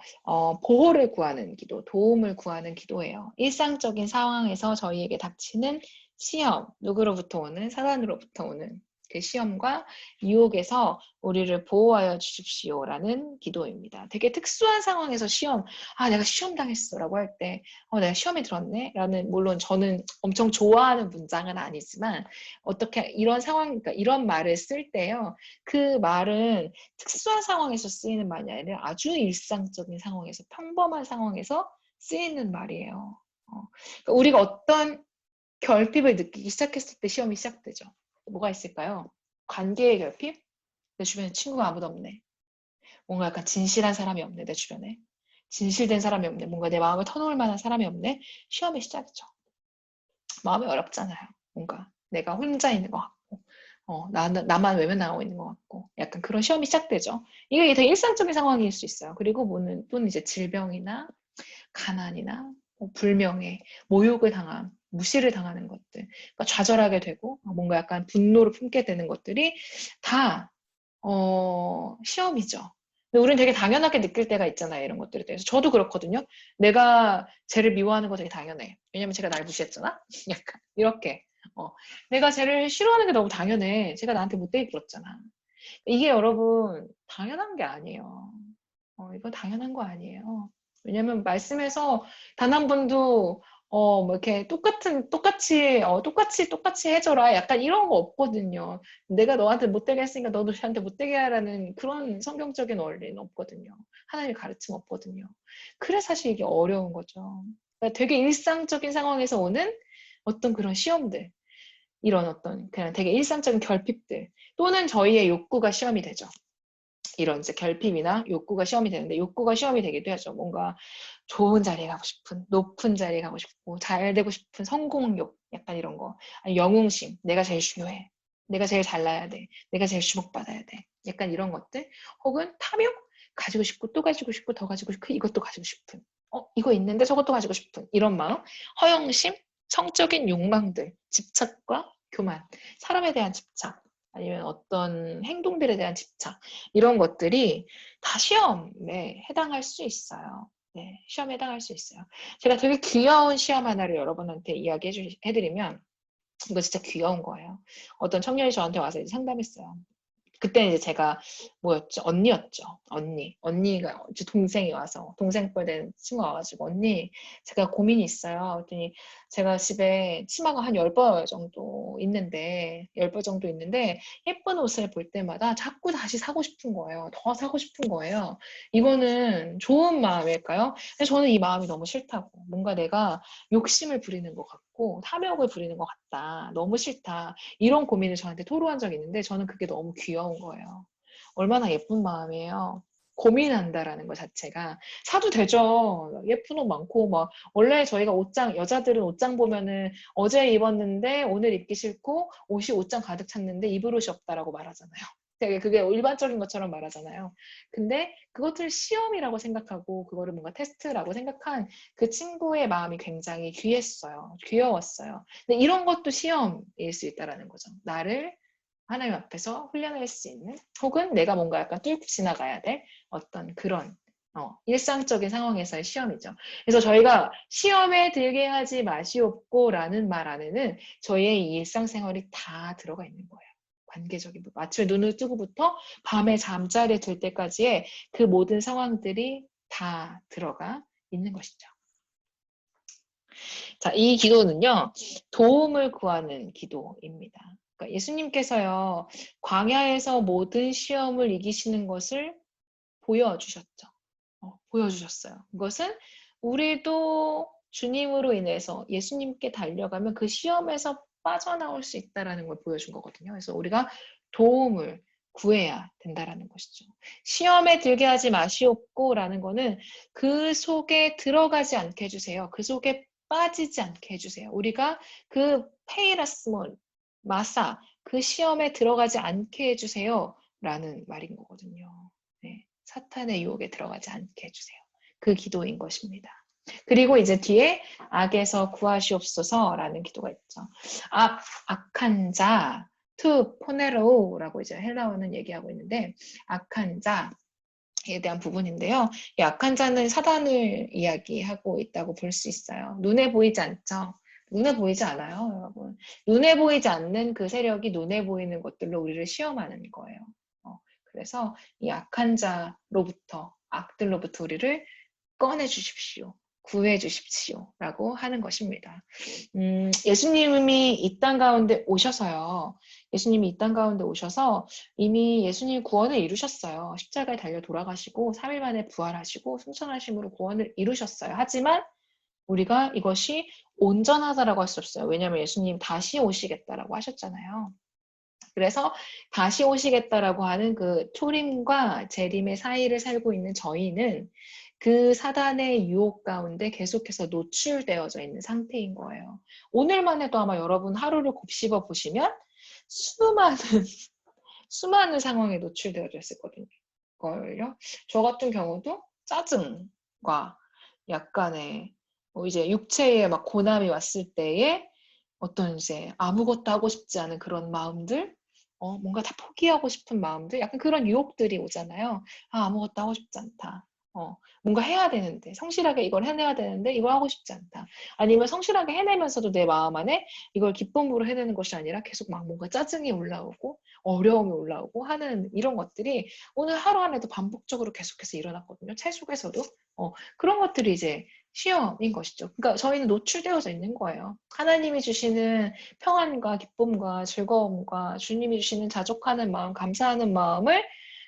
보호를 구하는 기도, 도움을 구하는 기도예요. 일상적인 상황에서 저희에게 닥치는 시험, 누구로부터 오는, 사단으로부터 오는 그 시험과 유혹에서 우리를 보호하여 주십시오라는 기도입니다. 되게 특수한 상황에서 시험, 내가 시험 당했어라고 할 때, 내가 시험에 들었네? 라는, 물론 저는 엄청 좋아하는 문장은 아니지만, 어떻게 이런 상황, 그러니까 이런 말을 쓸 때요, 그 말은 특수한 상황에서 쓰이는 말이 아니라 아주 일상적인 상황에서 평범한 상황에서 쓰이는 말이에요. 그러니까 우리가 어떤 결핍을 느끼기 시작했을 때 시험이 시작되죠. 뭐가 있을까요? 관계의 결핍? 내 주변에 친구가 아무도 없네. 뭔가 약간 진실한 사람이 없네, 내 주변에. 진실된 사람이 없네. 뭔가 내 마음을 터놓을 만한 사람이 없네. 시험의 시작이죠. 마음이 어렵잖아요. 뭔가 내가 혼자 있는 것 같고, 나만 외면하고 있는 것 같고, 약간 그런 시험이 시작되죠. 이게 되게 일상적인 상황일 수 있어요. 그리고 또는 이제 질병이나 가난이나 불명예, 모욕을 당함, 무시를 당하는 것들, 그러니까 좌절하게 되고 뭔가 약간 분노를 품게 되는 것들이 다 시험이죠. 근데 우리는 되게 당연하게 느낄 때가 있잖아요. 이런 것들에 대해서. 저도 그렇거든요. 내가 쟤를 미워하는 거 되게 당연해. 왜냐면 쟤가 날 무시했잖아? 약간 이렇게. 내가 쟤를 싫어하는 게 너무 당연해. 쟤가 나한테 못되게 굴었잖아. 이게 여러분 당연한 게 아니에요. 이거 당연한 거 아니에요. 왜냐면 말씀에서 단 한 번도 뭐 이렇게 똑같이 해줘라. 약간 이런 거 없거든요. 내가 너한테 못되게 했으니까 너도 저한테 못되게 하라는 그런 성경적인 원리는 없거든요. 하나님의 가르침 없거든요. 그래서 사실 이게 어려운 거죠. 그러니까 되게 일상적인 상황에서 오는 어떤 그런 시험들, 이런 어떤 그냥 되게 일상적인 결핍들, 또는 저희의 욕구가 시험이 되죠. 이런 이제 결핍이나 욕구가 시험이 되는데 욕구가 시험이 되기도 하죠. 뭔가 좋은 자리에 가고 싶은, 높은 자리에 가고 싶고, 잘 되고 싶은 성공욕, 약간 이런 거. 아니, 영웅심, 내가 제일 중요해. 내가 제일 잘나야 돼. 내가 제일 주목받아야 돼. 약간 이런 것들. 혹은 탐욕, 가지고 싶고, 또 가지고 싶고, 더 가지고 싶고, 이것도 가지고 싶은. 이거 있는데 저것도 가지고 싶은. 이런 마음. 허영심, 성적인 욕망들, 집착과 교만, 사람에 대한 집착, 아니면 어떤 행동들에 대한 집착, 이런 것들이 다 시험에 해당할 수 있어요. 네, 시험에 해당할 수 있어요. 제가 되게 귀여운 시험 하나를 여러분한테 해드리면, 이거 진짜 귀여운 거예요. 어떤 청년이 저한테 와서 이제 상담했어요. 그때 이제 제가 뭐였죠? 언니였죠. 언니가 제 동생이 와서 동생뻘 된 친구가 와가지고 언니 제가 고민이 있어요. 그랬더니 제가 집에 치마가 한 10벌 정도 있는데 10벌 정도 있는데 예쁜 옷을 볼 때마다 자꾸 다시 사고 싶은 거예요. 더 사고 싶은 거예요. 이거는 좋은 마음일까요? 근데 저는 이 마음이 너무 싫다고. 뭔가 내가 욕심을 부리는 것 같고 탐욕을 부리는 것 같다. 너무 싫다. 이런 고민을 저한테 토로한 적이 있는데 저는 그게 너무 귀여운 거예요. 얼마나 예쁜 마음이에요. 고민한다라는 것 자체가 사도 되죠. 예쁜 옷 많고 막 원래 저희가 옷장 여자들은 옷장 보면은 어제 입었는데 오늘 입기 싫고 옷이 옷장 가득 찼는데 입을 옷이 없다라고 말하잖아요. 되게 그게 일반적인 것처럼 말하잖아요. 근데 그것을 시험이라고 생각하고 그거를 뭔가 테스트라고 생각한 그 친구의 마음이 굉장히 귀했어요. 귀여웠어요. 근데 이런 것도 시험일 수 있다라는 거죠. 나를 하나님 앞에서 훈련할 수 있는 혹은 내가 뭔가 약간 뚫고 지나가야 될 어떤 그런 일상적인 상황에서의 시험이죠. 그래서 저희가 시험에 들게 하지 마시옵고라는 말 안에는 저희의 이 일상생활이 다 들어가 있는 거예요. 관계적인 부분. 아침에 눈을 뜨고부터 밤에 잠자리에 들 때까지의 그 모든 상황들이 다 들어가 있는 것이죠. 자, 이 기도는요, 도움을 구하는 기도입니다. 그러니까 예수님께서요, 광야에서 모든 시험을 이기시는 것을 보여주셨죠. 보여주셨어요. 그것은 우리도 주님으로 인해서 예수님께 달려가면 그 시험에서 빠져나올 수 있다는 걸 보여준 거거든요. 그래서 우리가 도움을 구해야 된다라는 것이죠. 시험에 들게 하지 마시옵고라는 거는 그 속에 들어가지 않게 해주세요. 그 속에 빠지지 않게 해주세요. 우리가 그 페이라스몬, 마사, 그 시험에 들어가지 않게 해주세요. 라는 말인 거거든요. 네, 사탄의 유혹에 들어가지 않게 해주세요. 그 기도인 것입니다. 그리고 이제 뒤에 악에서 구하시옵소서라는 기도가 있죠. 악한 자, 투 포네로라고 이제 헬라어는 얘기하고 있는데 악한 자에 대한 부분인데요. 이 악한 자는 사단을 이야기하고 있다고 볼 수 있어요. 눈에 보이지 않죠. 눈에 보이지 않아요, 여러분. 눈에 보이지 않는 그 세력이 눈에 보이는 것들로 우리를 시험하는 거예요. 그래서 이 악한 자로부터, 악들로부터 우리를 꺼내 주십시오. 구해 주십시오. 라고 하는 것입니다. 예수님이 이 땅 가운데 오셔서요. 예수님이 이 땅 가운데 오셔서 이미 예수님 구원을 이루셨어요. 십자가에 달려 돌아가시고 3일 만에 부활하시고 승천하심으로 구원을 이루셨어요. 하지만 우리가 이것이 온전하다라고 할 수 없어요. 왜냐하면 예수님 다시 오시겠다라고 하셨잖아요. 그래서 다시 오시겠다라고 하는 그 초림과 재림의 사이를 살고 있는 저희는 그 사단의 유혹 가운데 계속해서 노출되어져 있는 상태인 거예요. 오늘만 해도 아마 여러분 하루를 곱씹어 보시면 수많은 상황에 노출되어져 있을 걸요. 저 같은 경우도 짜증과 약간의 이제 육체에 막 고난이 왔을 때에 어떤 이제 아무것도 하고 싶지 않은 그런 마음들, 뭔가 다 포기하고 싶은 마음들, 약간 그런 유혹들이 오잖아요. 아무것도 하고 싶지 않다. 뭔가 해야 되는데, 성실하게 이걸 해내야 되는데, 이걸 하고 싶지 않다. 아니면 성실하게 해내면서도 내 마음 안에 이걸 기쁨으로 해내는 것이 아니라 계속 막 뭔가 짜증이 올라오고, 어려움이 올라오고 하는 이런 것들이 오늘 하루 안에도 반복적으로 계속해서 일어났거든요. 체 속에서도. 그런 것들이 이제 시험인 것이죠. 그러니까 저희는 노출되어져 있는 거예요. 하나님이 주시는 평안과 기쁨과 즐거움과 주님이 주시는 자족하는 마음, 감사하는 마음을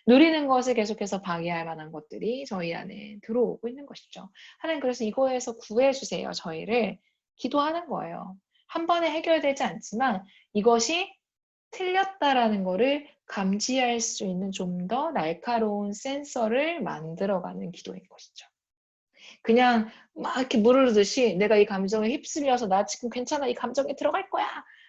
누리는 것을 계속해서 방해할 만한 것들이 저희 안에 들어오고 있는 것이죠. 하나님 그래서 이거에서 구해주세요. 저희를 기도하는 거예요. 한 번에 해결되지 않지만 이것이 틀렸다라는 거를 감지할 수 있는 좀 더 날카로운 센서를 만들어가는 기도인 것이죠. 그냥 막 이렇게 물을 흐르듯이 내가 이 감정에 휩쓸려서 나 지금 괜찮아, 이 감정에 들어갈 거야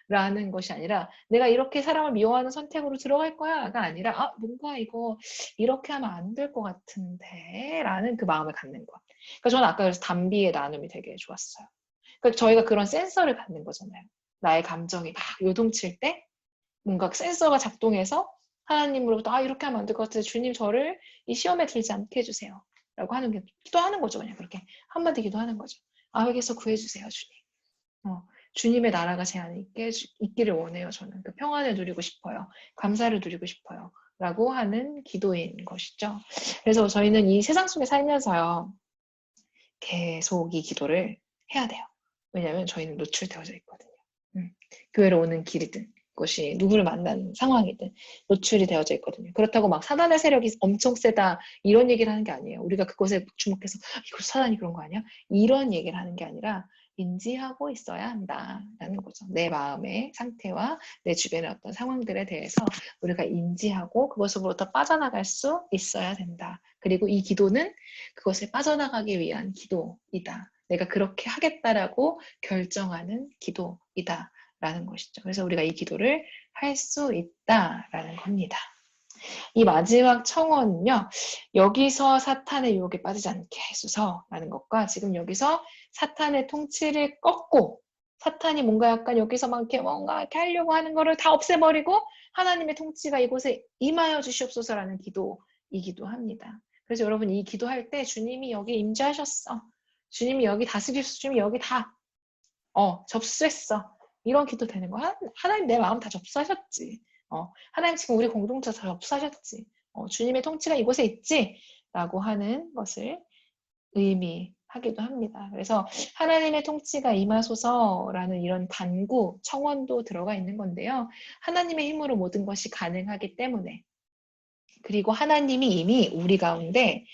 라는 것이 아니라 내가 이렇게 사람을 미워하는 선택으로 들어갈 거야가 아니라 뭔가 이거 이렇게 하면 안 될 것 같은데 라는 그 마음을 갖는 것. 그러니까 저는 아까 그래서 담비의 나눔이 되게 좋았어요. 그러니까 저희가 그런 센서를 갖는 거잖아요. 나의 감정이 막 요동칠 때 뭔가 센서가 작동해서 하나님으로부터 이렇게 하면 안 될 것 같아서 주님 저를 이 시험에 들지 않게 해주세요. 라고 하는 게 기도하는 거죠. 그냥 그렇게 한마디 기도하는 거죠. 여기서 구해주세요 주님. 주님의 나라가 제 안에 있기를 원해요. 저는 그 평안을 누리고 싶어요. 감사를 누리고 싶어요. 라고 하는 기도인 것이죠. 그래서 저희는 이 세상 속에 살면서요. 계속 이 기도를 해야 돼요. 왜냐하면 저희는 노출되어져 있거든요. 교회로 오는 길이든 것이 누구를 만나는 상황이든 노출이 되어져 있거든요. 그렇다고 막 사단의 세력이 엄청 세다 이런 얘기를 하는 게 아니에요. 우리가 그것에 주목해서 이거 사단이 그런 거 아니야? 이런 얘기를 하는 게 아니라 인지하고 있어야 한다라는 거죠. 내 마음의 상태와 내 주변의 어떤 상황들에 대해서 우리가 인지하고 그것으로부터 빠져나갈 수 있어야 된다. 그리고 이 기도는 그것을 빠져나가기 위한 기도이다. 내가 그렇게 하겠다라고 결정하는 기도이다. 라는 것이죠. 그래서 우리가 이 기도를 할 수 있다라는 겁니다. 이 마지막 청원은요. 여기서 사탄의 유혹에 빠지지 않게 해주소서라는 것과 지금 여기서 사탄의 통치를 꺾고 사탄이 뭔가 약간 여기서 막 이렇게 뭔가 이렇게 하려고 하는 거를 다 없애버리고 하나님의 통치가 이곳에 임하여 주시옵소서라는 기도이기도 합니다. 그래서 여러분 이 기도할 때 주님이 여기 임재하셨어. 주님이 여기 다스리셨어. 주님이 여기 다 접수했어. 이런 기도 되는 거야. 하나님 내 마음 다 접수하셨지. 하나님 지금 우리 공동체 다 접수하셨지. 주님의 통치가 이곳에 있지. 라고 하는 것을 의미하기도 합니다. 그래서 하나님의 통치가 임하소서라는 이런 간구, 청원도 들어가 있는 건데요. 하나님의 힘으로 모든 것이 가능하기 때문에 그리고 하나님이 이미 우리 가운데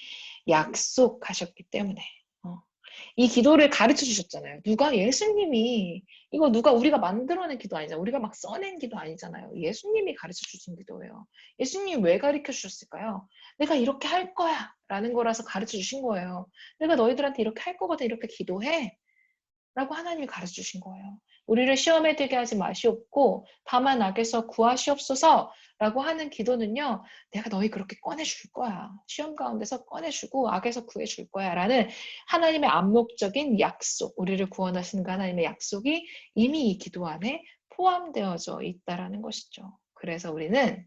약속하셨기 때문에. 이 기도를 가르쳐 주셨잖아요. 누가? 예수님이. 이거 누가 우리가 만들어낸 기도 아니잖아요. 우리가 막 써낸 기도 아니잖아요. 예수님이 가르쳐 주신 기도예요. 예수님이 왜 가르쳐 주셨을까요? 내가 이렇게 할 거야 라는 거라서 가르쳐 주신 거예요. 내가 너희들한테 이렇게 할 거거든. 이렇게 기도해 라고 하나님이 가르쳐 주신 거예요. 우리를 시험에 들게 하지 마시옵고 다만 악에서 구하시옵소서 라고 하는 기도는요. 내가 너희 그렇게 꺼내줄 거야. 시험 가운데서 꺼내주고 악에서 구해줄 거야 라는 하나님의 암묵적인 약속, 우리를 구원하시는 그 하나님의 약속이 이미 이 기도 안에 포함되어져 있다라는 것이죠. 그래서 우리는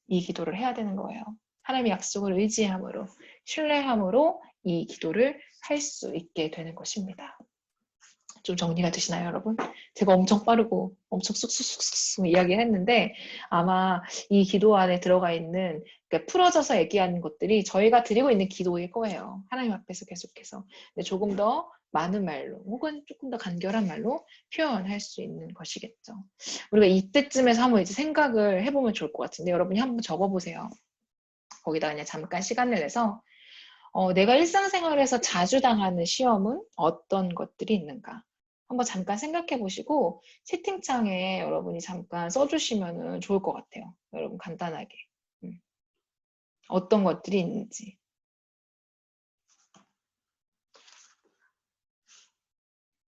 이 기도를 해야 되는 거예요. 하나님의 약속을 의지함으로, 신뢰함으로 이 기도를 할 수 있게 되는 것입니다. 좀 정리가 되시나요, 여러분? 제가 엄청 빠르고 엄청 쑥쑥쑥쑥 이야기했는데 아마 이 기도 안에 들어가 있는, 그러니까 풀어져서 얘기하는 것들이 저희가 드리고 있는 기도일 거예요. 하나님 앞에서 계속해서. 근데 조금 더 많은 말로 혹은 조금 더 간결한 말로 표현할 수 있는 것이겠죠. 우리가 이때쯤에서 한번 이제 생각을 해보면 좋을 것 같은데 여러분이 한번 적어보세요. 거기다 그냥 잠깐 시간을 내서 내가 일상생활에서 자주 당하는 시험은 어떤 것들이 있는가? 한번 잠깐 생각해 보시고 채팅창에 여러분이 잠깐 써주시면 좋을 것 같아요. 여러분 간단하게. 어떤 것들이 있는지.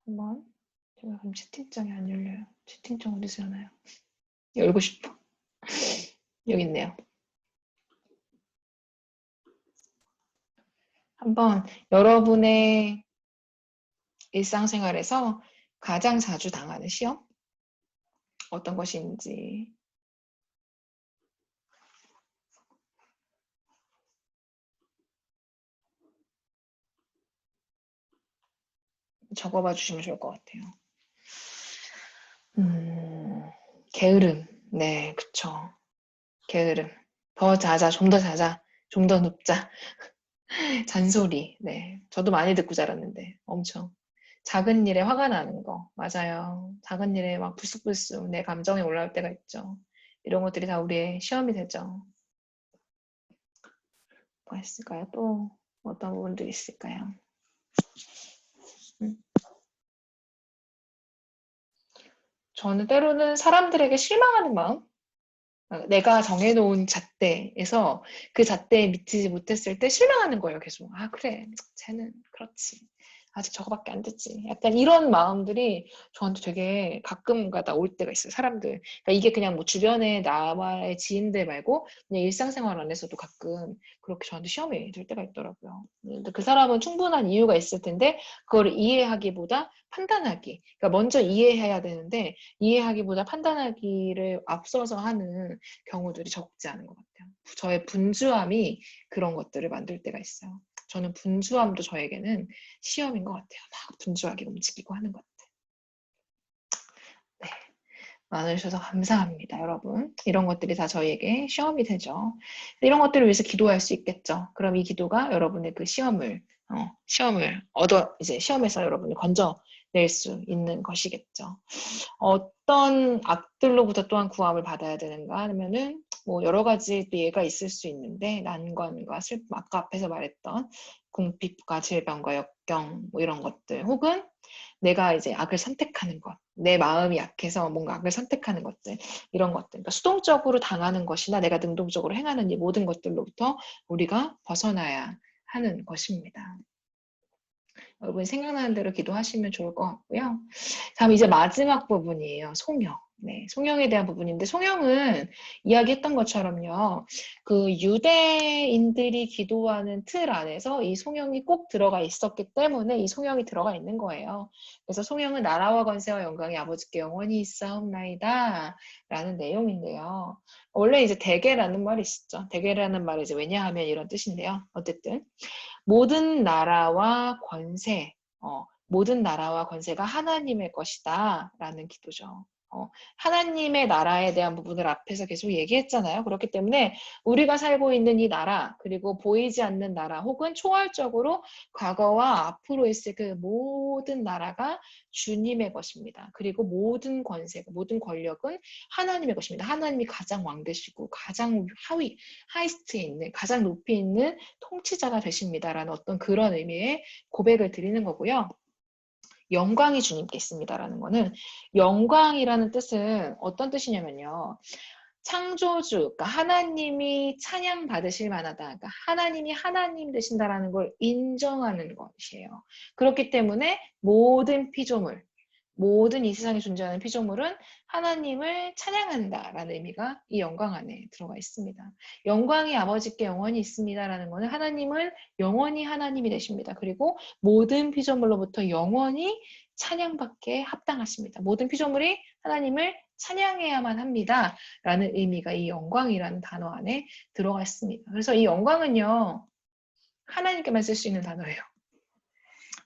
한번 제가 그럼 채팅창이 안 열려요. 채팅창 어디서 열나요? 열고 싶어. 여기 있네요. 한번 여러분의 일상생활에서 가장 자주 당하는 시험? 어떤 것인지 적어봐 주시면 좋을 것 같아요. 게으름. 네, 그쵸. 게으름. 더 자자, 좀 더 자자, 좀 더 눕자. 잔소리. 네. 저도 많이 듣고 자랐는데, 엄청. 작은 일에 화가 나는 거. 맞아요. 작은 일에 막 불쑥불쑥 내 감정이 올라올 때가 있죠. 이런 것들이 다 우리의 시험이 되죠. 뭐 있을까요? 또 어떤 부분들이 있을까요? 저는 때로는 사람들에게 실망하는 마음? 내가 정해놓은 잣대에서 그 잣대에 미치지 못했을 때 실망하는 거예요, 계속. 아, 그래. 쟤는 그렇지. 아직 저거밖에 안 됐지. 약간 이런 마음들이 저한테 되게 가끔가다 올 때가 있어요, 사람들. 그러니까 이게 그냥 뭐 주변에 나와의 지인들 말고 그냥 일상생활 안에서도 가끔 그렇게 저한테 시험이 될 때가 있더라고요. 근데 그 사람은 충분한 이유가 있을 텐데 그걸 이해하기보다 판단하기. 그러니까 먼저 이해해야 되는데 이해하기보다 판단하기를 앞서서 하는 경우들이 적지 않은 것 같아요. 저의 분주함이 그런 것들을 만들 때가 있어요. 저는 분주함도 저에게는 시험인 것 같아요. 막 분주하게 움직이고 하는 것들. 네. 나눠주셔서 감사합니다, 여러분. 이런 것들이 다 저희에게 시험이 되죠. 이런 것들을 위해서 기도할 수 있겠죠. 그럼 이 기도가 여러분의 그 시험을 이제 시험에서 여러분이 건져낼 수 있는 것이겠죠. 어떤 악들로부터 또한 구함을 받아야 되는가 하면은 뭐 여러 가지 또 예가 있을 수 있는데 난관과 슬픔, 아까 앞에서 말했던 궁핍과 질병과 역경 뭐 이런 것들 혹은 내가 이제 악을 선택하는 것, 내 마음이 약해서 뭔가 악을 선택하는 것들 이런 것들, 그러니까 수동적으로 당하는 것이나 내가 능동적으로 행하는 이 모든 것들로부터 우리가 벗어나야 하는 것입니다. 여러분이 생각나는 대로 기도하시면 좋을 것 같고요. 다음 이제 마지막 부분이에요. 송영. 네, 송영에 대한 부분인데 송영은 이야기했던 것처럼요. 그 유대인들이 기도하는 틀 안에서 이 송영이 꼭 들어가 있었기 때문에 이 송영이 들어가 있는 거예요. 그래서 송영은 나라와 권세와 영광이 아버지께 영원히 있사옵나이다 라는 내용인데요. 원래 이제 대개라는 말이 있었죠. 대개라는 말이 이제 왜냐하면 이런 뜻인데요. 어쨌든 모든 나라와 권세, 모든 나라와 권세가 하나님의 것이다 라는 기도죠. 하나님의 나라에 대한 부분을 앞에서 계속 얘기했잖아요. 그렇기 때문에 우리가 살고 있는 이 나라, 그리고 보이지 않는 나라, 혹은 초월적으로 과거와 앞으로 있을 그 모든 나라가 주님의 것입니다. 그리고 모든 권세, 모든 권력은 하나님의 것입니다. 하나님이 가장 왕되시고 가장 하이스트에 있는, 가장 높이 있는 통치자가 되십니다라는 어떤 그런 의미의 고백을 드리는 거고요. 영광이 주님께 있습니다라는 거는, 영광이라는 뜻은 어떤 뜻이냐면요. 창조주, 그러니까 하나님이 찬양 받으실 만하다. 그러니까 하나님이 하나님 되신다라는 걸 인정하는 것이에요. 그렇기 때문에 모든 피조물, 모든 이 세상에 존재하는 피조물은 하나님을 찬양한다라는 의미가 이 영광 안에 들어가 있습니다. 영광이 아버지께 영원히 있습니다라는 것은 하나님은 영원히 하나님이 되십니다. 그리고 모든 피조물로부터 영원히 찬양받게 합당하십니다. 모든 피조물이 하나님을 찬양해야만 합니다. 라는 의미가 이 영광이라는 단어 안에 들어가 있습니다. 그래서 이 영광은요, 하나님께만 쓸 수 있는 단어예요.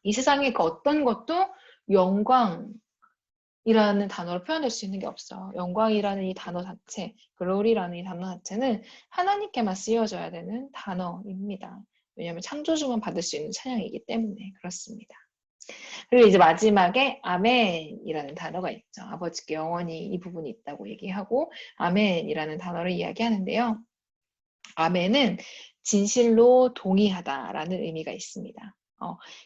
이 세상의 그 어떤 것도 영광이라는 단어로 표현할 수 있는 게 없어. 영광이라는 이 단어 자체, 글로리라는 이 단어 자체는 하나님께만 쓰여져야 되는 단어입니다. 왜냐하면 창조주만 받을 수 있는 찬양이기 때문에 그렇습니다. 그리고 이제 마지막에 아멘이라는 단어가 있죠. 아버지께 영원히 이 부분이 있다고 얘기하고 아멘이라는 단어를 이야기하는데요. 아멘은 진실로 동의하다라는 의미가 있습니다.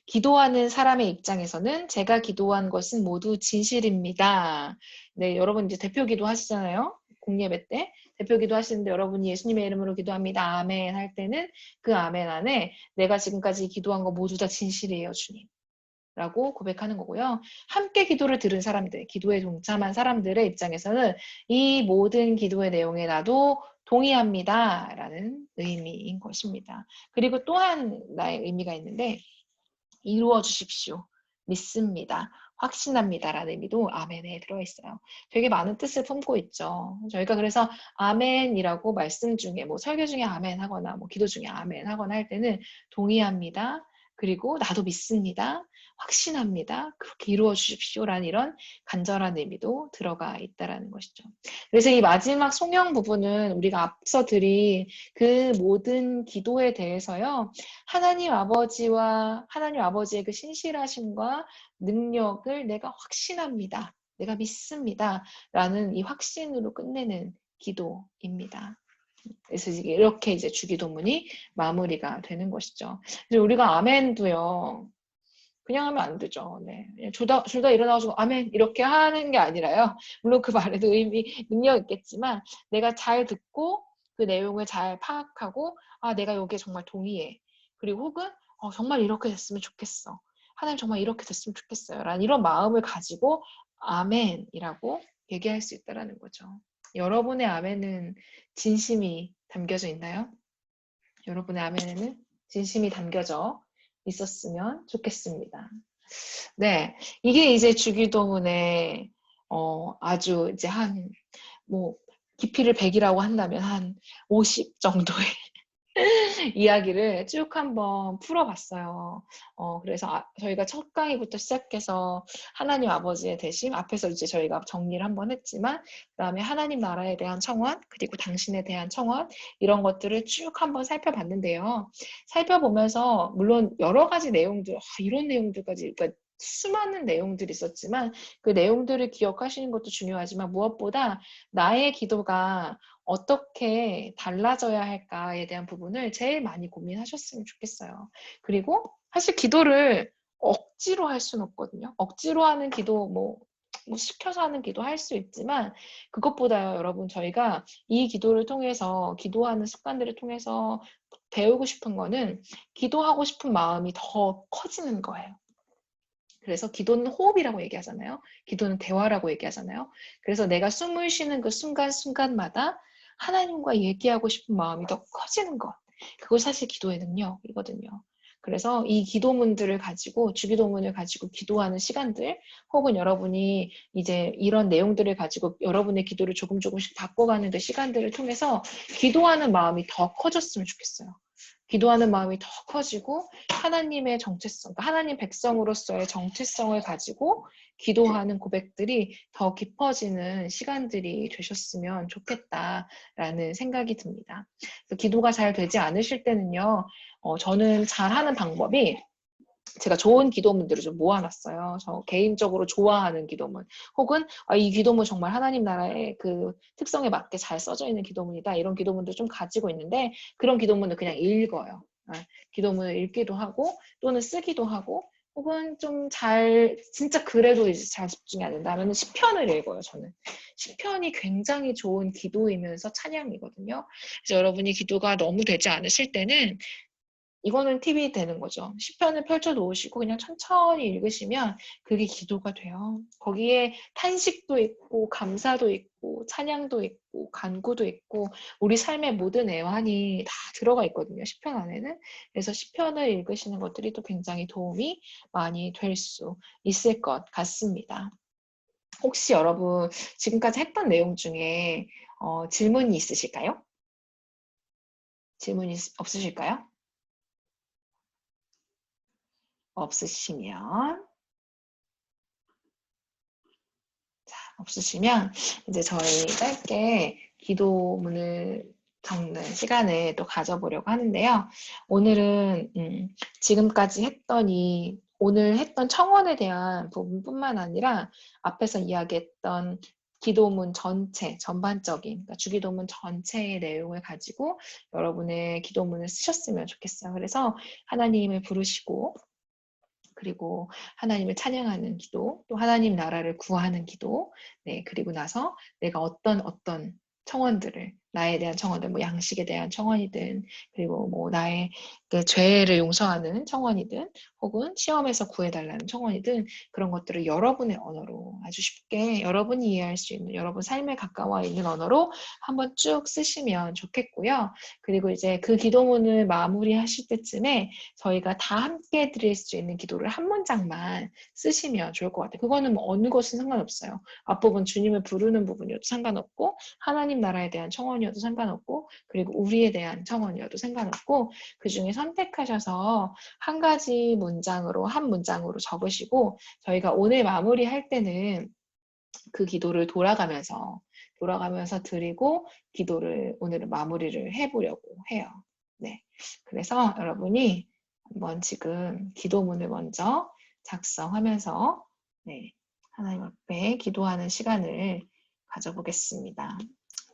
기도하는 사람의 입장에서는 제가 기도한 것은 모두 진실입니다. 네, 여러분 이제 대표 기도 하시잖아요. 공예배 때 대표 기도 하시는데 여러분이 예수님의 이름으로 기도합니다. 아멘 할 때는 그 아멘 안에 내가 지금까지 기도한 거 모두 다 진실이에요, 주님. 라고 고백하는 거고요. 함께 기도를 들은 사람들, 기도에 동참한 사람들의 입장에서는 이 모든 기도의 내용에 나도 동의합니다. 라는 의미인 것입니다. 그리고 또한 나의 의미가 있는데, 이루어 주십시오. 믿습니다. 확신합니다. 라는 의미도 아멘에 들어있어요. 되게 많은 뜻을 품고 있죠. 저희가 그래서 아멘이라고 말씀 중에, 뭐 설교 중에 아멘 하거나, 뭐 기도 중에 아멘 하거나 할 때는 동의합니다. 그리고 나도 믿습니다. 확신합니다. 그렇게 이루어 주십시오라는 이런 간절한 의미도 들어가 있다라는 것이죠. 그래서 이 마지막 송영 부분은 우리가 앞서 드린 그 모든 기도에 대해서요. 하나님 아버지의 그 신실하심과 능력을 내가 확신합니다. 내가 믿습니다. 라는 이 확신으로 끝내는 기도입니다. 그래서 이렇게 이제 주기도문이 마무리가 되는 것이죠. 그래서 우리가 아멘도요. 그냥 하면 안 되죠. 네. 둘 다 일어나가지고 아멘 이렇게 하는 게 아니라요. 물론 그 말에도 능력 있겠지만 내가 잘 듣고 그 내용을 잘 파악하고 내가 여기에 정말 동의해. 그리고 혹은 정말 이렇게 됐으면 좋겠어. 하나님 정말 이렇게 됐으면 좋겠어요. 라는 이런 마음을 가지고 아멘이라고 얘기할 수 있다는 거죠. 여러분의 아멘은 진심이 담겨져 있나요? 여러분의 아멘에는 진심이 담겨져 있었으면 좋겠습니다. 네, 이게 이제 주기도문의 아주 이제 뭐 깊이를 100이라고 한다면 한 50 정도의 이야기를 쭉 한번 풀어봤어요. 그래서 저희가 첫 강의부터 시작해서 하나님 아버지의 대심, 앞에서 이제 저희가 정리를 한번 했지만, 그 다음에 하나님 나라에 대한 청원, 그리고 당신에 대한 청원, 이런 것들을 쭉 한번 살펴봤는데요. 살펴보면서, 물론 여러 가지 내용들, 이런 내용들까지, 그러니까 수많은 내용들이 있었지만, 그 내용들을 기억하시는 것도 중요하지만, 무엇보다 나의 기도가 어떻게 달라져야 할까에 대한 부분을 제일 많이 고민하셨으면 좋겠어요. 그리고 사실 기도를 억지로 할 수는 없거든요. 억지로 하는 기도, 뭐 시켜서 하는 기도 할 수 있지만 그것보다요, 여러분, 저희가 이 기도를 통해서, 기도하는 습관들을 통해서 배우고 싶은 거는 기도하고 싶은 마음이 더 커지는 거예요. 그래서 기도는 호흡이라고 얘기하잖아요. 기도는 대화라고 얘기하잖아요. 그래서 내가 숨을 쉬는 그 순간순간마다 하나님과 얘기하고 싶은 마음이 더 커지는 것. 그거 사실 기도의 능력이거든요. 그래서 이 기도문들을 가지고, 주기도문을 가지고 기도하는 시간들, 혹은 여러분이 이제 이런 내용들을 가지고 여러분의 기도를 조금씩 바꿔가는 그 시간들을 통해서 기도하는 마음이 더 커졌으면 좋겠어요. 기도하는 마음이 더 커지고 하나님의 정체성, 그러니까 하나님 백성으로서의 정체성을 가지고 기도하는 고백들이 더 깊어지는 시간들이 되셨으면 좋겠다라는 생각이 듭니다. 기도가 잘 되지 않으실 때는요, 저는 잘하는 방법이 제가 좋은 기도문들을 좀 모아놨어요. 저 개인적으로 좋아하는 기도문, 혹은 이 기도문 정말 하나님 나라의 그 특성에 맞게 잘 써져 있는 기도문이다. 이런 기도문들 좀 가지고 있는데 그런 기도문을 그냥 읽어요. 기도문을 읽기도 하고 또는 쓰기도 하고, 혹은 좀 진짜 그래도 이제 잘 집중이 안 된다면 시편을 읽어요. 저는 시편이 굉장히 좋은 기도이면서 찬양이거든요. 그래서 여러분이 기도가 너무 되지 않으실 때는 이거는 팁이 되는 거죠. 시편을 펼쳐 놓으시고 그냥 천천히 읽으시면 그게 기도가 돼요. 거기에 탄식도 있고 감사도 있고 찬양도 있고 간구도 있고 우리 삶의 모든 애환이 다 들어가 있거든요. 시편 안에는. 그래서 시편을 읽으시는 것들이 또 굉장히 도움이 많이 될 수 있을 것 같습니다. 혹시 여러분 지금까지 했던 내용 중에 질문이 있으실까요? 질문이 없으실까요? 없으시면 없으시면 이제 저희 짧게 기도문을 적는 시간을 또 가져보려고 하는데요. 오늘은 지금까지 오늘 했던 청원에 대한 부분뿐만 아니라 앞에서 이야기했던 기도문 전체, 전반적인, 그러니까 주기도문 전체의 내용을 가지고 여러분의 기도문을 쓰셨으면 좋겠어요. 그래서 하나님을 부르시고 그리고 하나님을 찬양하는 기도, 또 하나님 나라를 구하는 기도, 네, 그리고 나서 내가 어떤 청원들을, 나에 대한 청원들, 뭐 양식에 대한 청원이든, 그리고 뭐 나의 그 죄를 용서하는 청원이든, 혹은 시험에서 구해달라는 청원이든, 그런 것들을 여러분의 언어로 아주 쉽게 여러분이 이해할 수 있는, 여러분 삶에 가까워 있는 언어로 한번 쭉 쓰시면 좋겠고요. 그리고 이제 그 기도문을 마무리하실 때쯤에 저희가 다 함께 드릴 수 있는 기도를 한 문장만 쓰시면 좋을 것 같아요. 그거는 뭐 어느 것은 상관없어요. 앞부분 주님을 부르는 부분이어도 상관없고, 하나님 나라에 대한 청원이어도 상관없고, 그리고 우리에 대한 청원이어도 상관없고, 그 중에 선택하셔서 한 가지 문장으로, 한 문장으로 적으시고, 저희가 오늘 마무리할 때는 그 기도를 돌아가면서 드리고 기도를 오늘은 마무리를 해보려고 해요. 네. 그래서 여러분이 한번 지금 기도문을 먼저 작성하면서 네, 하나님 앞에 기도하는 시간을 가져보겠습니다.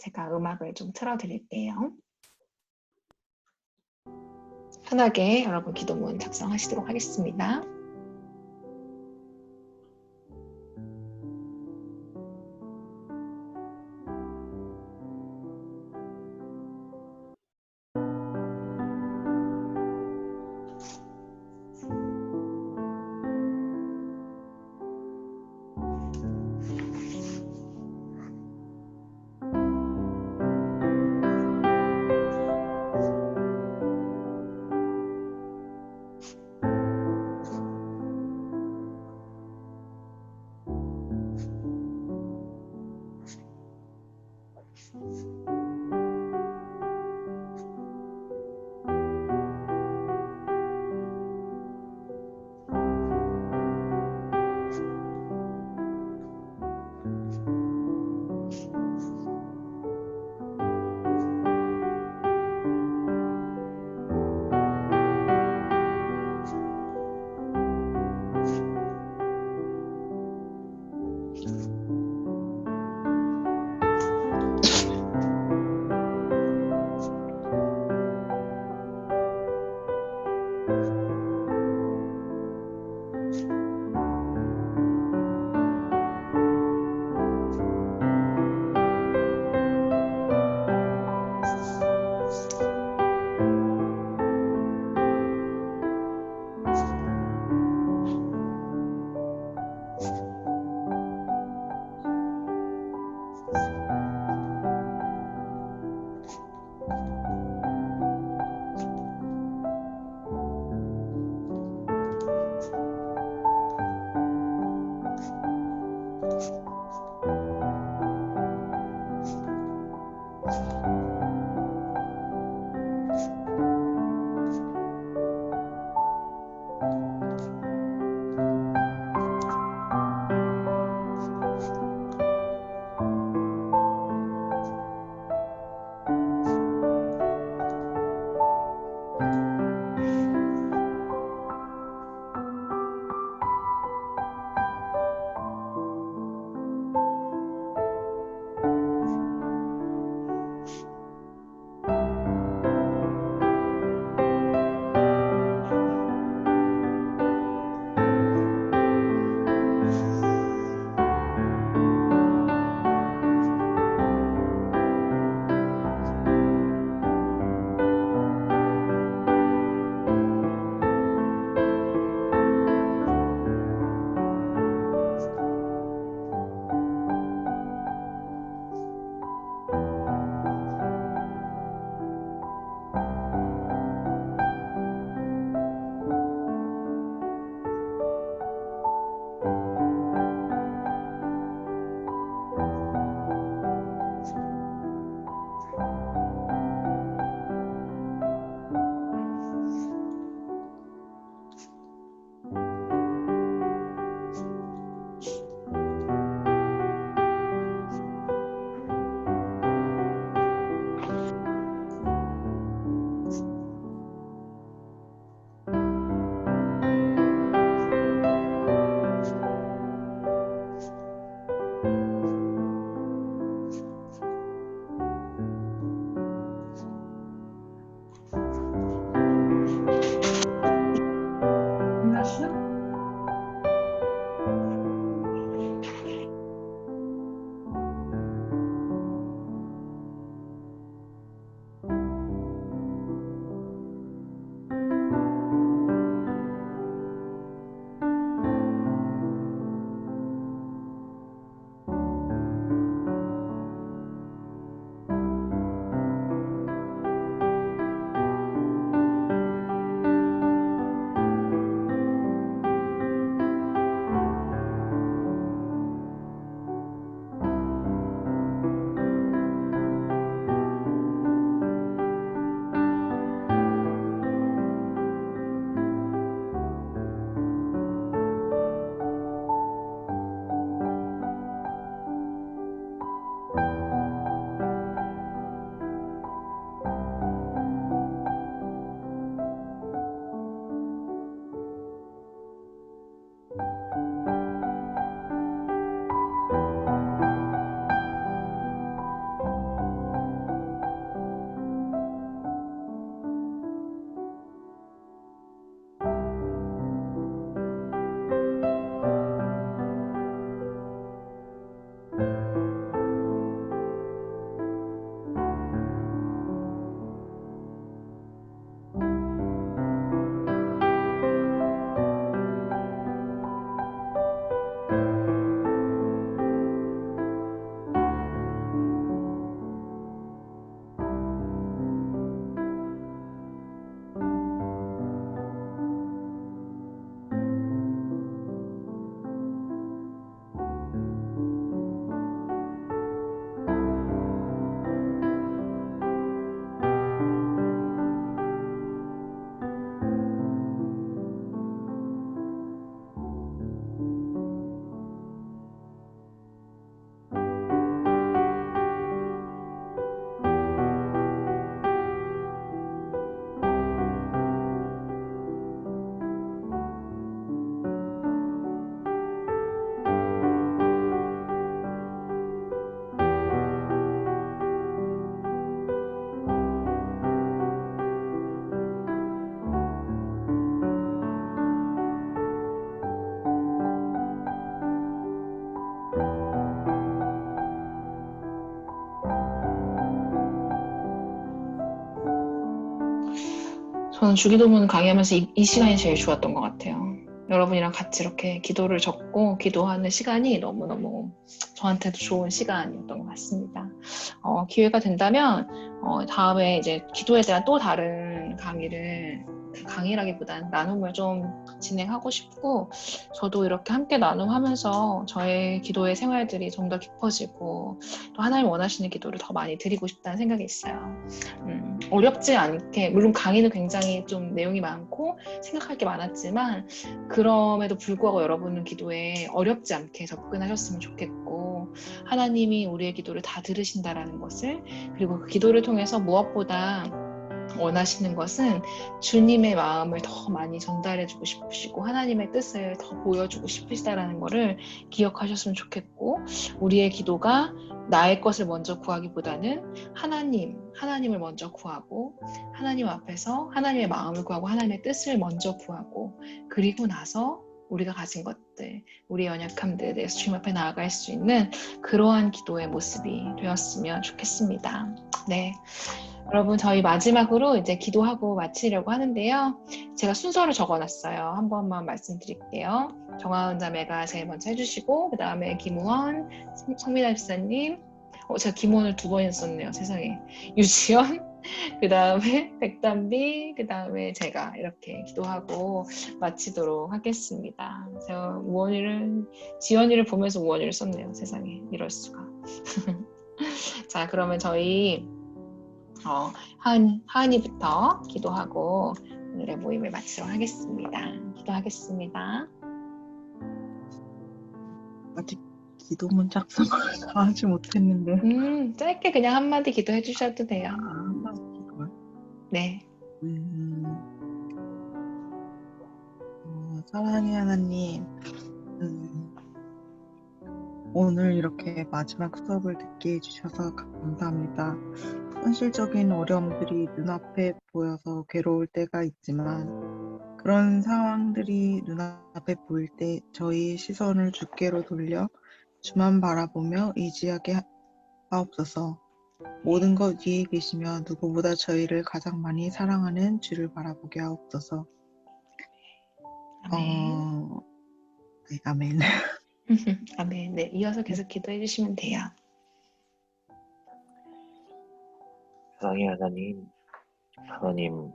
제가 음악을 좀 틀어드릴게요. 편하게 여러분 기도문 작성하시도록 하겠습니다. 저는 주기도문 강의하면서 이 시간이 제일 좋았던 것 같아요. 여러분이랑 같이 이렇게 기도를 적고 기도하는 시간이 너무너무 저한테도 좋은 시간이었던 것 같습니다. 기회가 된다면 다음에 이제 기도에 대한 또 다른 강의를 강의라기보단 나눔을 좀 진행하고 싶고, 저도 이렇게 함께 나눔하면서 저의 기도의 생활들이 좀 더 깊어지고 또 하나님 원하시는 기도를 더 많이 드리고 싶다는 생각이 있어요. 어렵지 않게, 물론 강의는 굉장히 좀 내용이 많고 생각할 게 많았지만 그럼에도 불구하고 여러분은 기도에 어렵지 않게 접근하셨으면 좋겠고, 하나님이 우리의 기도를 다 들으신다라는 것을, 그리고 그 기도를 통해서 무엇보다 원하시는 것은 주님의 마음을 더 많이 전달해주고 싶으시고 하나님의 뜻을 더 보여주고 싶으시다라는 것을 기억하셨으면 좋겠고, 우리의 기도가 나의 것을 먼저 구하기보다는 하나님을 먼저 구하고, 하나님 앞에서 하나님의 마음을 구하고 하나님의 뜻을 먼저 구하고, 그리고 나서 우리가 가진 것들, 우리의 연약함들에 대해서 주님 앞에 나아갈 수 있는 그러한 기도의 모습이 되었으면 좋겠습니다. 네. 여러분, 저희 마지막으로 이제 기도하고 마치려고 하는데요. 제가 순서를 적어놨어요. 한 번만 말씀드릴게요. 정하은 자매가 제일 먼저 해주시고, 그 다음에 김우원, 성민아 집사님, 제가 김우원을 2번이나 썼네요. 세상에. 유지연, 그 다음에 백담비, 그 다음에 제가 이렇게 기도하고 마치도록 하겠습니다. 제가 지연이를 보면서 우원이를 썼네요. 세상에. 이럴 수가. 자, 그러면 저희 하은이부터 기도하고 오늘의 모임을 마치도록 하겠습니다. 기도하겠습니다. 아직 기도문 작성을 다 하지 못했는데. 짧게 그냥 한마디 기도해 주셔도 돼요. 한마디 기도요? 네. 사랑의 하나님, 오늘 이렇게 마지막 수업을 듣게 해주셔서 감사합니다. 현실적인 어려움들이 눈앞에 보여서 괴로울 때가 있지만, 그런 상황들이 눈앞에 보일 때 저희의 시선을 주께로 돌려 주만 바라보며 의지하게 하옵소서. 모든 것 위에 계시며 누구보다 저희를 가장 많이 사랑하는 주를 바라보게 하옵소서. 네, 아멘. 아멘. 네, 이어서 계속 기도해 주시면 돼요. 사랑의 하나님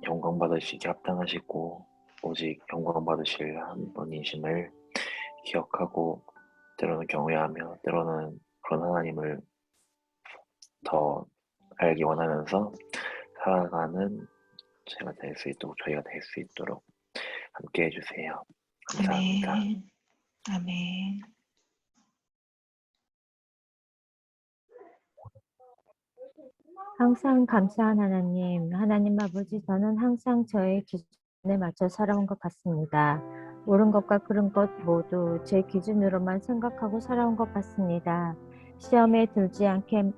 영광 받으시기 합당하시고 오직 영광 받으실 한 분이심을 기억하고, 때로는 경외하며 때로는 그런 하나님을 더 알기 원하면서 살아가는 저희가 될 수 있도록 함께 해주세요. 감사합니다. 아멘. 아멘. 항상 감사한 하나님 아버지, 저는 항상 저의 기준에 맞춰 살아온 것 같습니다. 옳은 것과 그른 것 모두 제 기준으로만 생각하고 살아온 것 같습니다. 시험에 들지 않게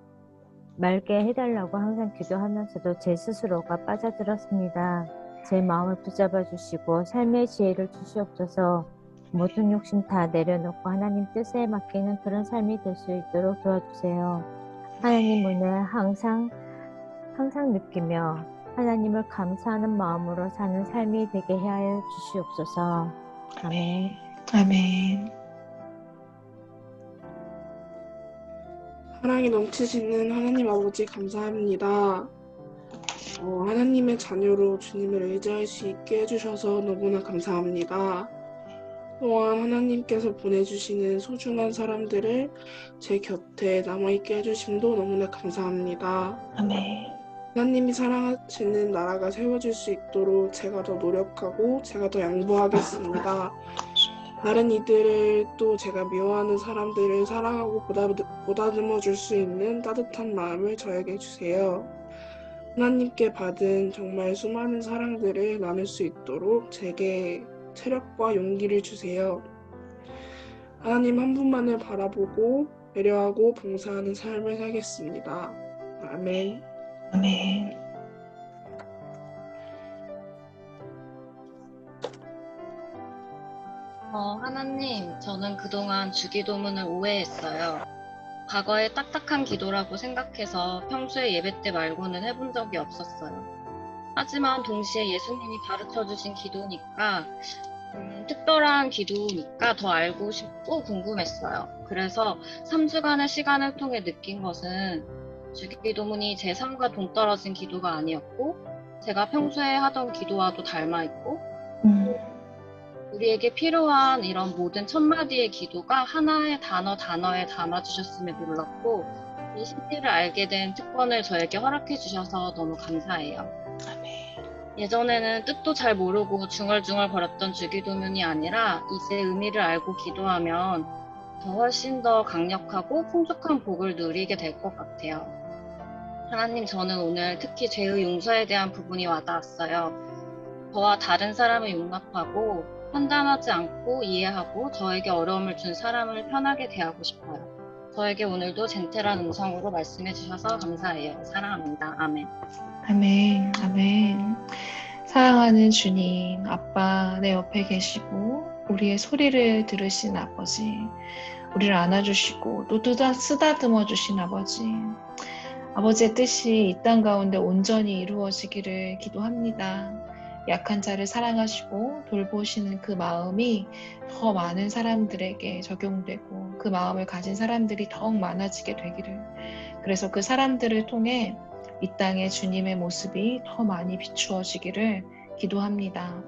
말게 해달라고 항상 기도하면서도 제 스스로가 빠져들었습니다. 제 마음을 붙잡아 주시고 삶의 지혜를 주시옵소서. 모든 욕심 다 내려놓고 하나님 뜻에 맡기는 그런 삶이 될 수 있도록 도와주세요. 하나님 은혜 항상 느끼며 하나님을 감사하는 마음으로 사는 삶이 되게 하여 주시옵소서. 아멘. 아멘. 사랑이 넘치시는 하나님 아버지 감사합니다. 하나님의 자녀로 주님을 의지할 수 있게 해주셔서 너무나 감사합니다. 또한 하나님께서 보내주시는 소중한 사람들을 제 곁에 남아있게 해주심도 너무나 감사합니다. 아멘. 하나님이 사랑하시는 나라가 세워질 수 있도록 제가 더 노력하고 제가 더 양보하겠습니다. 다른 이들을, 또 제가 미워하는 사람들을 사랑하고 보다듬어 줄 수 있는 따뜻한 마음을 저에게 주세요. 하나님께 받은 정말 수많은 사랑들을 나눌 수 있도록 제게 체력과 용기를 주세요. 하나님 한 분만을 바라보고 배려하고 봉사하는 삶을 살겠습니다. 아멘. 아멘. 하나님, 저는 그동안 주기도문을 오해했어요. 과거에 딱딱한 기도라고 생각해서 평소에 예배 때 말고는 해본 적이 없었어요. 하지만 동시에 예수님이 가르쳐주신 기도니까 특별한 기도니까 더 알고 싶고 궁금했어요. 그래서 3주간의 시간을 통해 느낀 것은 주기도문이 제 삶과 동떨어진 기도가 아니었고 제가 평소에 하던 기도와도 닮아 있고 음. 우리에게 필요한 이런 모든 첫마디의 기도가 하나의 단어에 담아주셨음에 놀랐고 이 진리를 알게 된 특권을 저에게 허락해 주셔서 너무 감사해요. 예전에는 뜻도 잘 모르고 중얼중얼 거렸던 주기도문이 아니라 이제 의미를 알고 기도하면 훨씬 더 강력하고 풍족한 복을 누리게 될 것 같아요. 하나님, 저는 오늘 특히 죄의 용서에 대한 부분이 와닿았어요. 저와 다른 사람을 용납하고 판단하지 않고 이해하고 저에게 어려움을 준 사람을 편하게 대하고 싶어요. 저에게 오늘도 젠틀한 음성으로 말씀해 주셔서 감사해요. 사랑합니다. 아멘. 아멘, 아멘. 사랑하는 주님, 아빠 내 옆에 계시고 우리의 소리를 들으신 아버지, 우리를 안아주시고 또 쓰다듬어 주신 아버지, 아버지의 뜻이 이 땅 가운데 온전히 이루어지기를 기도합니다. 약한 자를 사랑하시고 돌보시는 그 마음이 더 많은 사람들에게 적용되고 그 마음을 가진 사람들이 더욱 많아지게 되기를, 그래서 그 사람들을 통해 이 땅에 주님의 모습이 더 많이 비추어지기를 기도합니다.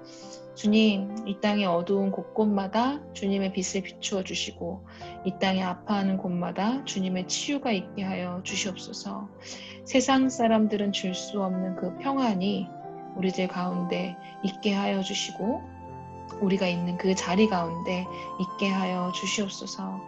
주님, 이 땅의 어두운 곳곳마다 주님의 빛을 비추어 주시고 이 땅에 아파하는 곳마다 주님의 치유가 있게 하여 주시옵소서. 세상 사람들은 줄 수 없는 그 평안이 우리들 가운데 있게 하여 주시고 우리가 있는 그 자리 가운데 있게 하여 주시옵소서.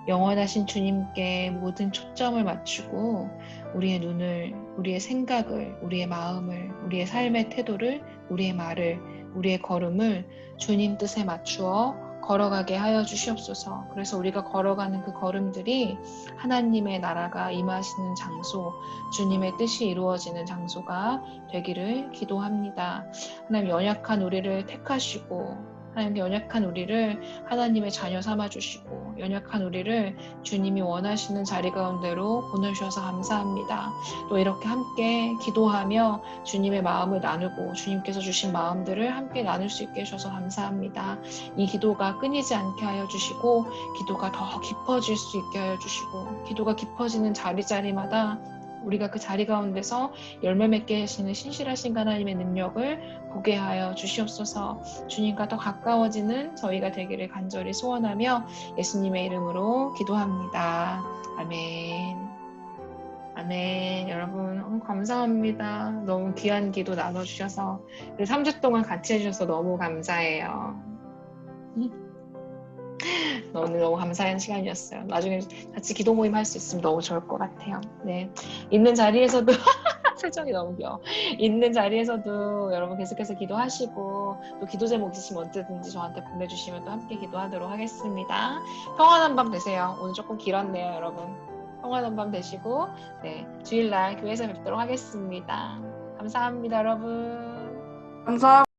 영원하신 주님께 모든 초점을 맞추고 우리의 눈을, 우리의 생각을, 우리의 마음을, 우리의 삶의 태도를, 우리의 말을, 우리의 걸음을 주님 뜻에 맞추어 걸어가게 하여 주시옵소서. 그래서 우리가 걸어가는 그 걸음들이 하나님의 나라가 임하시는 장소, 주님의 뜻이 이루어지는 장소가 되기를 기도합니다. 하나님, 연약한 우리를 택하시고 하나님께 연약한 우리를 하나님의 자녀 삼아주시고 연약한 우리를 주님이 원하시는 자리 가운데로 보내주셔서 감사합니다. 또 이렇게 함께 기도하며 주님의 마음을 나누고 주님께서 주신 마음들을 함께 나눌 수 있게 해주셔서 감사합니다. 이 기도가 끊이지 않게 하여 주시고 기도가 더 깊어질 수 있게 하여 주시고 기도가 깊어지는 자리마다 우리가 그 자리 가운데서 열매 맺게 하시는 신실하신 하나님의 능력을 보게 하여 주시옵소서. 주님과 더 가까워지는 저희가 되기를 간절히 소원하며 예수님의 이름으로 기도합니다. 아멘. 아멘. 여러분 너무 감사합니다. 너무 귀한 기도 나눠주셔서 3주 동안 같이 해주셔서 너무 감사해요. 오늘 너무 감사한 시간이었어요. 나중에 같이 기도 모임 할 수 있으면 너무 좋을 것 같아요. 네, 있는 자리에서도 설정이 너무 귀여워. 있는 자리에서도 여러분 계속해서 기도하시고 또 기도 제목 있으시면 언제든지 저한테 보내주시면 또 함께 기도하도록 하겠습니다. 평안한 밤 되세요. 오늘 조금 길었네요, 여러분. 평안한 밤 되시고 네, 주일날 교회에서 뵙도록 하겠습니다. 감사합니다, 여러분. 감사합니다.